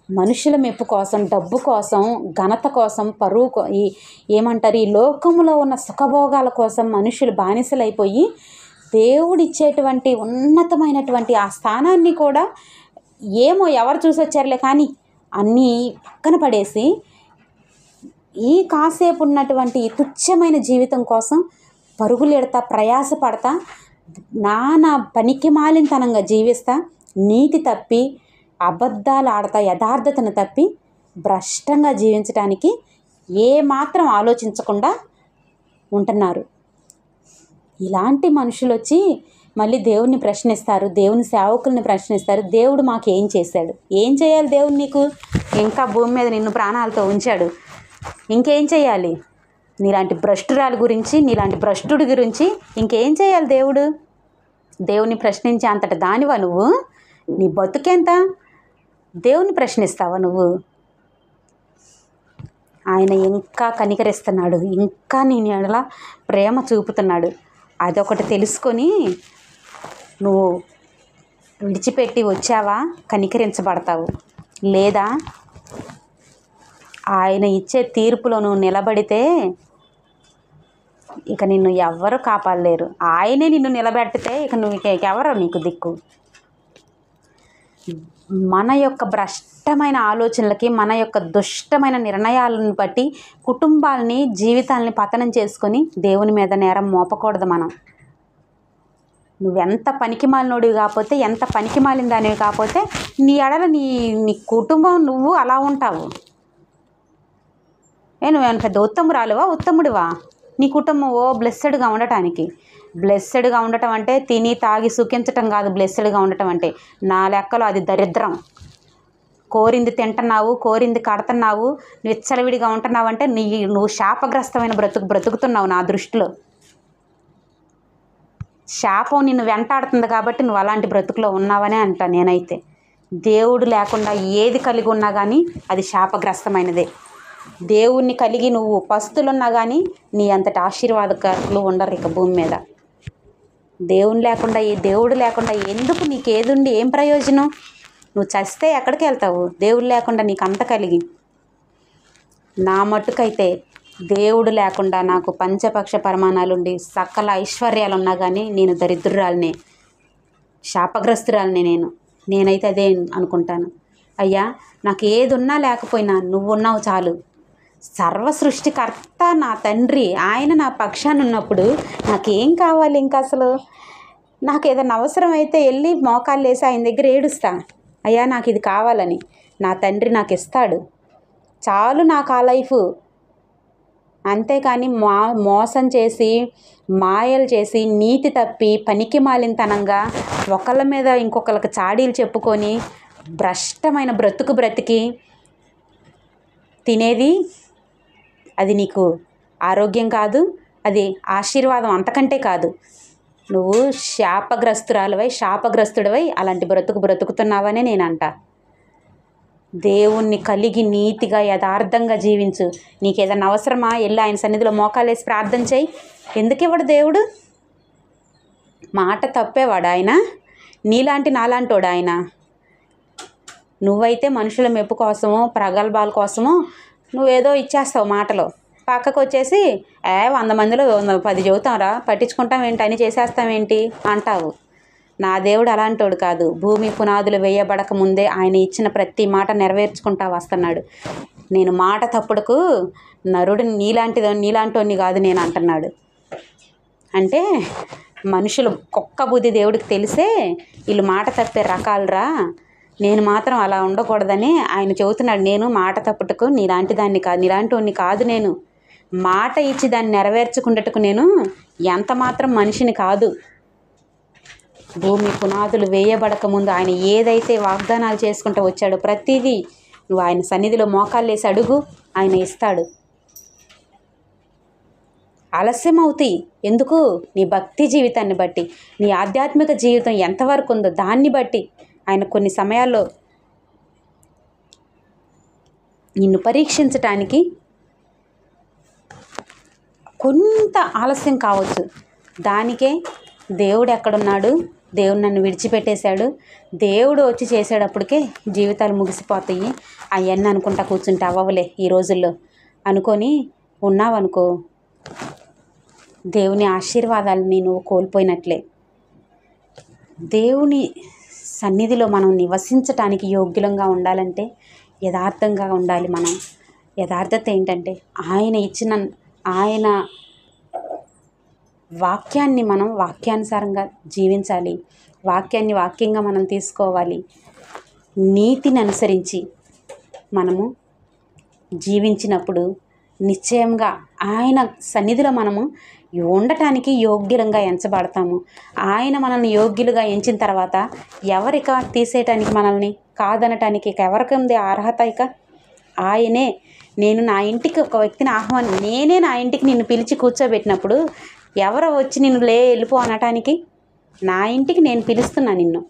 మనుషుల మెప్పు కోసం, డబ్బు కోసం, ఘనత కోసం, పరువు ఏమంటారు ఈ లోకంలో ఉన్న సుఖభోగాల కోసం మనుషులు బానిసలైపోయి దేవుడిచ్చేటువంటి ఉన్నతమైనటువంటి ఆ స్థానాన్ని కూడా ఏమో ఎవరు చూసి వచ్చారులే కానీ అన్నీ పక్కన పడేసి ఈ కాసేపు ఉన్నటువంటి ఈ తుచ్చమైన జీవితం కోసం పరుగులెడతా ప్రయాసపడతా నానా పనికి మాలినతనంగా జీవిస్తా నీతి తప్పి అబద్ధాలు ఆడతా యథార్థతను తప్పి భ్రష్టంగా జీవించడానికి ఏమాత్రం ఆలోచించకుండా ఉంటున్నారు. ఇలాంటి మనుషులు వచ్చి మళ్ళీ దేవుణ్ణి ప్రశ్నిస్తారు, దేవుని సేవకుల్ని ప్రశ్నిస్తారు. దేవుడు మాకు ఏం చేశాడు? ఏం చేయాలి దేవుడు నీకు? ఇంకా భూమి మీద నిన్ను ప్రాణాలతో ఉంచాడు, ఇంకేం చేయాలి? నీలాంటి భ్రష్టురాలు గురించి, నీలాంటి భ్రష్టుడి గురించి ఇంకేం చేయాలి దేవుడు? దేవుని ప్రశ్నించే అంతట దానివా నువ్వు? నీ బతుకెంత? దేవుని ప్రశ్నిస్తావా నువ్వు? ఆయన ఇంకా కనికరిస్తున్నాడు, ఇంకా నేను ఎడల ప్రేమ చూపుతున్నాడు. అదొకటి తెలుసుకొని నువ్వు విడిచిపెట్టి వచ్చావా కనికరించబడతావు. లేదా ఆయన ఇచ్చే తీర్పులో నువ్వు నిలబడితే ఇక నిన్ను ఎవ్వరు కాపాడలేరు. ఆయనే నిన్ను నిలబెడితే ఇక నువ్వు ఎవరు నీకు దిక్కు? మన యొక్క భ్రష్టమైన ఆలోచనలకి, మన యొక్క దుష్టమైన నిర్ణయాలను బట్టి కుటుంబాలని, జీవితాలని పతనం చేసుకొని దేవుని మీద నేరం మోపకూడదు మనం. నువ్వెంత పనికిమాలినోడివి కాకపోతే, ఎంత పనికిమాలిన దానివి కాకపోతే నీ ఎడల నీ కుటుంబం నువ్వు అలా ఉంటావు. నువ్వేమైనా పెద్ద ఉత్తమురాలువా, ఉత్తముడివా? నీ కుటుంబం బ్లెస్సెడ్గా ఉండటానికి. బ్లెస్సెడ్గా ఉండటం అంటే తిని తాగి సుఖించటం కాదు. బ్లెస్సెడ్గా ఉండటం అంటే నా లెక్కలో అది దరిద్రం. కోరింది తింటున్నావు, కోరింది కడుతున్నావు, విచ్చలవిడిగా ఉంటున్నావు అంటే నువ్వు శాపగ్రస్తమైన బ్రతుకుతున్నావు నా దృష్టిలో. శాపం నిన్ను వెంటాడుతుంది కాబట్టి నువ్వు అలాంటి బ్రతుకులో ఉన్నావనే అంటా నేనైతే. దేవుడు లేకుండా ఏది కలిగి ఉన్నా కానీ అది శాపగ్రస్తమైనదే. దేవుణ్ణి కలిగి నువ్వు పస్తులున్నా కానీ నీ అంతటి ఆశీర్వాదకారులు ఉండరు ఇక భూమి మీద. దేవుడు లేకుండా ఎందుకు? నీకు ఏదుండి ఏం ప్రయోజనం? నువ్వు చస్తే ఎక్కడికి వెళ్తావు దేవుడు లేకుండా నీకు అంత కలిగి? నా మట్టుకైతే దేవుడు లేకుండా నాకు పంచపక్ష పరమాణాలుండి సకల ఐశ్వర్యాలు ఉన్నా కానీ నేను దరిద్రురాలనే, శాపగ్రస్తురాలనే. నేనైతే అదే అనుకుంటాను. అయ్యా, నాకు ఏది ఉన్నా లేకపోయినా నువ్వున్నావు చాలు. సర్వ సృష్టికర్త నా తండ్రి, ఆయన నా పక్షాన ఉన్నప్పుడు నాకేం కావాలి? ఇంకా అసలు నాకు ఏదైనా అవసరం అయితే వెళ్ళి మోకాళ్ళు వేసి ఆయన దగ్గర ఏడుస్తా, అయ్యా నాకు ఇది కావాలని. నా తండ్రి నాకు ఇస్తాడు చాలు నాకు ఆ లైఫ్. అంతేకాని మోసం చేసి, మాయలు చేసి, నీతి తప్పి, పనికి మాలినతనంగా ఒకళ్ళ మీద ఇంకొకళ్ళకి చాడీలు చెప్పుకొని భ్రష్టమైన బ్రతికి తినేది అది నీకు ఆరోగ్యం కాదు, అది ఆశీర్వాదం అంతకంటే కాదు. నువ్వు శాపగ్రస్తుడివై అలాంటి బ్రతుకుతున్నావనే నేను అంటా. దేవుణ్ణి కలిగి నీతిగా యథార్థంగా జీవించు. నీకు ఏదైనా అవసరమా వెళ్ళి ఆయన సన్నిధిలో మోకాలేసి ప్రార్థన చేయి. ఎందుకు ఇవ్వడు దేవుడు? మాట తప్పేవాడు ఆయన? నీలాంటి నాలాంటోడు ఆయన? నువ్వైతే మనుషుల మెప్పు కోసమో ప్రగల్భాల కోసమో నువ్వేదో ఇచ్చేస్తావు మాటలో. పక్కకు వచ్చేసి 100 మందిలో 10 చెబుతాంరా, పట్టించుకుంటాం ఏంటి, అని చేసేస్తామేంటి అంటావు. నా దేవుడు అలాంటోడు కాదు. భూమి పునాదులు వేయబడక ముందే ఆయన ఇచ్చిన ప్రతి మాట నెరవేర్చుకుంటా వస్తున్నాడు. నేను మాట తప్పుడుకు నరుడు నీలాంటోని కాదు నేను అంటున్నాడు. అంటే మనుషులు కుక్క బుద్ధి దేవుడికి తెలిసే వీళ్ళు మాట తప్పే రకాలరా, నేను మాత్రం అలా ఉండకూడదని ఆయన చెబుతున్నాడు. నేను మాట తప్పుటకు నీలాంటివాడిని కాదు. నేను మాట ఇచ్చి దాన్ని నెరవేర్చుకుంటకు నేను ఎంత మాత్రం మనిషిని కాదు. భూమి పునాదులు వేయబడక ముందు ఆయన ఏదైతే వాగ్దానాలు చేసుకుంటూ వచ్చాడో ప్రతిదీ నువ్వు ఆయన సన్నిధిలో మోకాళ్ళేసి అడుగు, ఆయన ఇస్తాడు. ఆలస్యం అవుతాయి ఎందుకు? నీ భక్తి జీవితాన్ని బట్టి, నీ ఆధ్యాత్మిక జీవితం ఎంతవరకు ఉందో దాన్ని బట్టి ఆయన కొన్ని సమయాల్లో నిన్ను పరీక్షించటానికి కొంత ఆలస్యం కావచ్చు. దానికే దేవుడు ఎక్కడున్నాడు, దేవుడు నన్ను విడిచిపెట్టేశాడు, దేవుడు వచ్చి చేసేటప్పటికే జీవితాలు ముగిసిపోతాయి, అవన్నీ అనుకుంటా కూర్చుంటే అవ్వలే ఈ రోజుల్లో అనుకొని ఉన్నావనుకో, దేవుని ఆశీర్వాదాలని నువ్వు కోల్పోయినట్లే. దేవుని సన్నిధిలో మనం నివసించటానికి యోగ్యులంగా ఉండాలంటే యథార్థంగా ఉండాలి. మనం యథార్థత ఏంటంటే ఆయన వాక్యాన్ని మనం వాక్యానుసారంగా జీవించాలి. వాక్యాన్ని వాక్యంగా మనం తీసుకోవాలి. నీతిని అనుసరించి మనము జీవించినప్పుడు నిశ్చయంగా ఆయన సన్నిధిలో మనము ఉండటానికి యోగ్యులంగా ఎంచబడతాము. ఆయన మనల్ని యోగ్యులుగా ఎంచిన తర్వాత ఎవరిక తీసేయటానికి, మనల్ని కాదనటానికి ఇక ఎవరికి ఉంది అర్హత? ఇక ఆయనే. నేను నా ఇంటికి ఒక వ్యక్తిని నేనే నా ఇంటికి నిన్ను పిలిచి కూర్చోబెట్టినప్పుడు ఎవరో వచ్చి నిన్ను వెళ్ళిపో అనటానికి? నా ఇంటికి నేను పిలుస్తున్నా నిన్ను.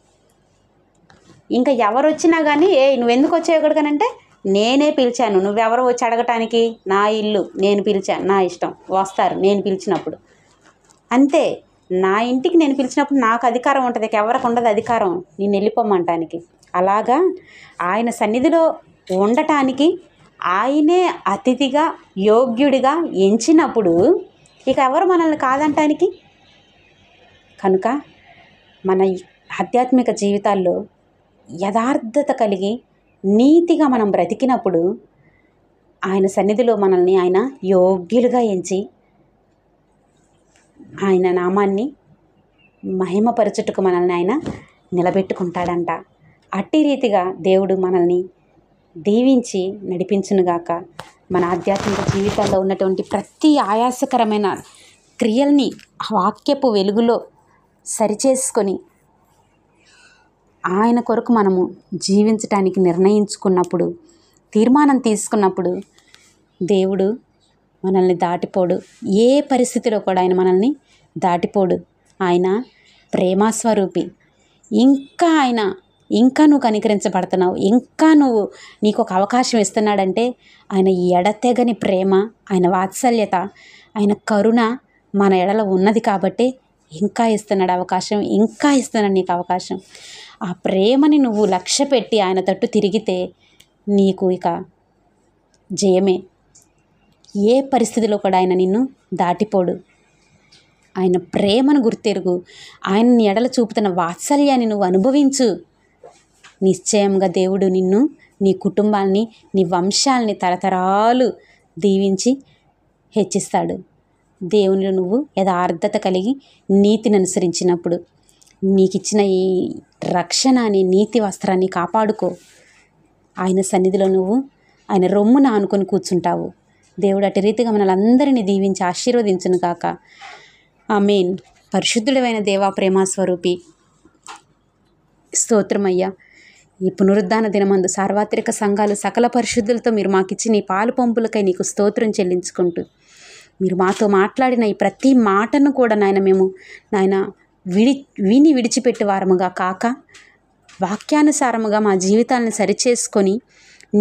ఇంకా ఎవరు వచ్చినా కానీ నువ్వెందుకు వచ్చావు ఇక్కడికనంటే నేనే పిలిచాను, నువ్వెవరో వచ్చి అడగటానికి? నా ఇల్లు, నేను పిలిచాను, నా ఇష్టం, వస్తారు నేను పిలిచినప్పుడు. అంతే. నా ఇంటికి నేను పిలిచినప్పుడు నాకు అధికారం ఉంటుంది, ఎవరికి ఉండదు అధికారం నేను వెళ్ళిపోమంటానికి. అలాగా ఆయన సన్నిధిలో ఉండటానికి ఆయనే అతిథిగా యోగ్యుడిగా ఎంచినప్పుడు ఇక ఎవరు మనల్ని కాదంటానికి? కనుక మన ఆధ్యాత్మిక జీవితాల్లో యథార్థత కలిగి నీతిగా మనం బ్రతికినప్పుడు ఆయన సన్నిధిలో మనల్ని ఆయన యోగ్యులుగా ఎంచి ఆయన నామాన్ని మహిమపరచుటకు మనల్ని ఆయన నిలబెట్టుకుంటాడంట. అట్టి రీతిగా దేవుడు మనల్ని దీవించి నడిపించునుగాక. మన ఆధ్యాత్మిక జీవితాల్లో ఉన్నటువంటి ప్రతి ఆయాసకరమైన క్రియల్ని వాక్యపు వెలుగులో సరిచేసుకొని ఆయన కొరకు మనము జీవించటానికి నిర్ణయించుకున్నప్పుడు, తీర్మానం తీసుకున్నప్పుడు దేవుడు మనల్ని దాటిపోడు. ఏ పరిస్థితిలో కూడా ఆయన మనల్ని దాటిపోడు. ఆయన ప్రేమస్వరూపి. ఇంకా నువ్వు కనికరించబడుతున్నావు, నీకు ఒక అవకాశం ఇస్తున్నాడంటే ఆయన ఎడతెగని ప్రేమ, ఆయన వాత్సల్యత, ఆయన కరుణ మన ఎడల ఉన్నది కాబట్టి ఇంకా ఇస్తున్నాడు అవకాశం, ఇంకా ఇస్తున్నాడు నీకు అవకాశం. ఆ ప్రేమని నువ్వు లక్ష్య పెట్టి ఆయన తట్టు తిరిగితే నీకు ఇక జయమే. ఏ పరిస్థితిలో కూడా ఆయన నిన్ను దాటిపోడు. ఆయన ప్రేమను గుర్తెరుగు. ఆయన నీ ఎడల చూపుతున్న వాత్సల్యాన్ని నువ్వు అనుభవించు. నిశ్చయంగా దేవుడు నిన్ను, నీ కుటుంబాన్ని, నీ వంశాలని తరతరాలు దీవించి హెచ్చిస్తాడు. దేవునిలో నువ్వు యథార్థత కలిగి నీతిని అనుసరించినప్పుడు నీకు ఇచ్చిన ఈ రక్షణ అనే నీతి వస్త్రాన్ని కాపాడుకో. ఆయన సన్నిధిలో నువ్వు ఆయన రొమ్మున ఆనుకొని కూర్చుంటావు. దేవుడు అటు రీతిగా మనలందరినీ దీవించి ఆశీర్వదించును గాక. ఆమేన్. పరిశుద్ధుడైన దేవా, ప్రేమస్వరూపి, స్తోత్రమయ్యా. ఈ పునరుద్ధాన దినమందు సార్వత్రిక సంఘాలు సకల పరిశుద్ధులతో మీరు మాకిచ్చిన ఈ పాలు పంపులకై నీకు స్తోత్రం చెల్లించుకుంటూ, మీరు మాతో మాట్లాడిన ఈ ప్రతి మాటను కూడా మేము విడిచిపెట్టి వారముగా కాక వాక్యానుసారముగా మా జీవితాలను సరిచేసుకొని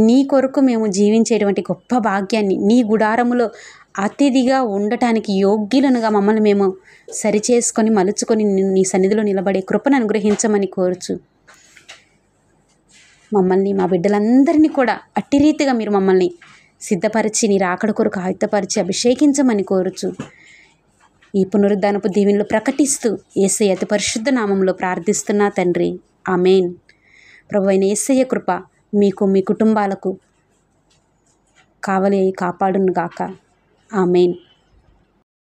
నీ కొరకు మేము జీవించేటువంటి గొప్ప భాగ్యాన్ని, నీ గుడారములో అతిథిగా ఉండటానికి యోగ్యులనుగా మమ్మల్ని మేము సరిచేసుకొని మలుచుకొని నీ సన్నిధిలో నిలబడే కృపను అనుగ్రహించమని కోరుచు, మమ్మల్ని మా బిడ్డలందరినీ కూడా అట్టి రీతిగా మీరు మమ్మల్ని సిద్ధపరిచి నీ రాకడ కొరకు ఆయుధపరిచి అభిషేకించమని కోరుచు, ఈ పునరుద్ధానపు దీవెనలు ప్రకటిస్తూ యేసయ్య అతి పరిశుద్ధ నామంలో ప్రార్థిస్తున్నా తండ్రి. ఆమేన్. ప్రభువైన యేసయ్య కృప మీకు, మీ కుటుంబాలకు కావలి కాపాడును గాక. ఆమేన్.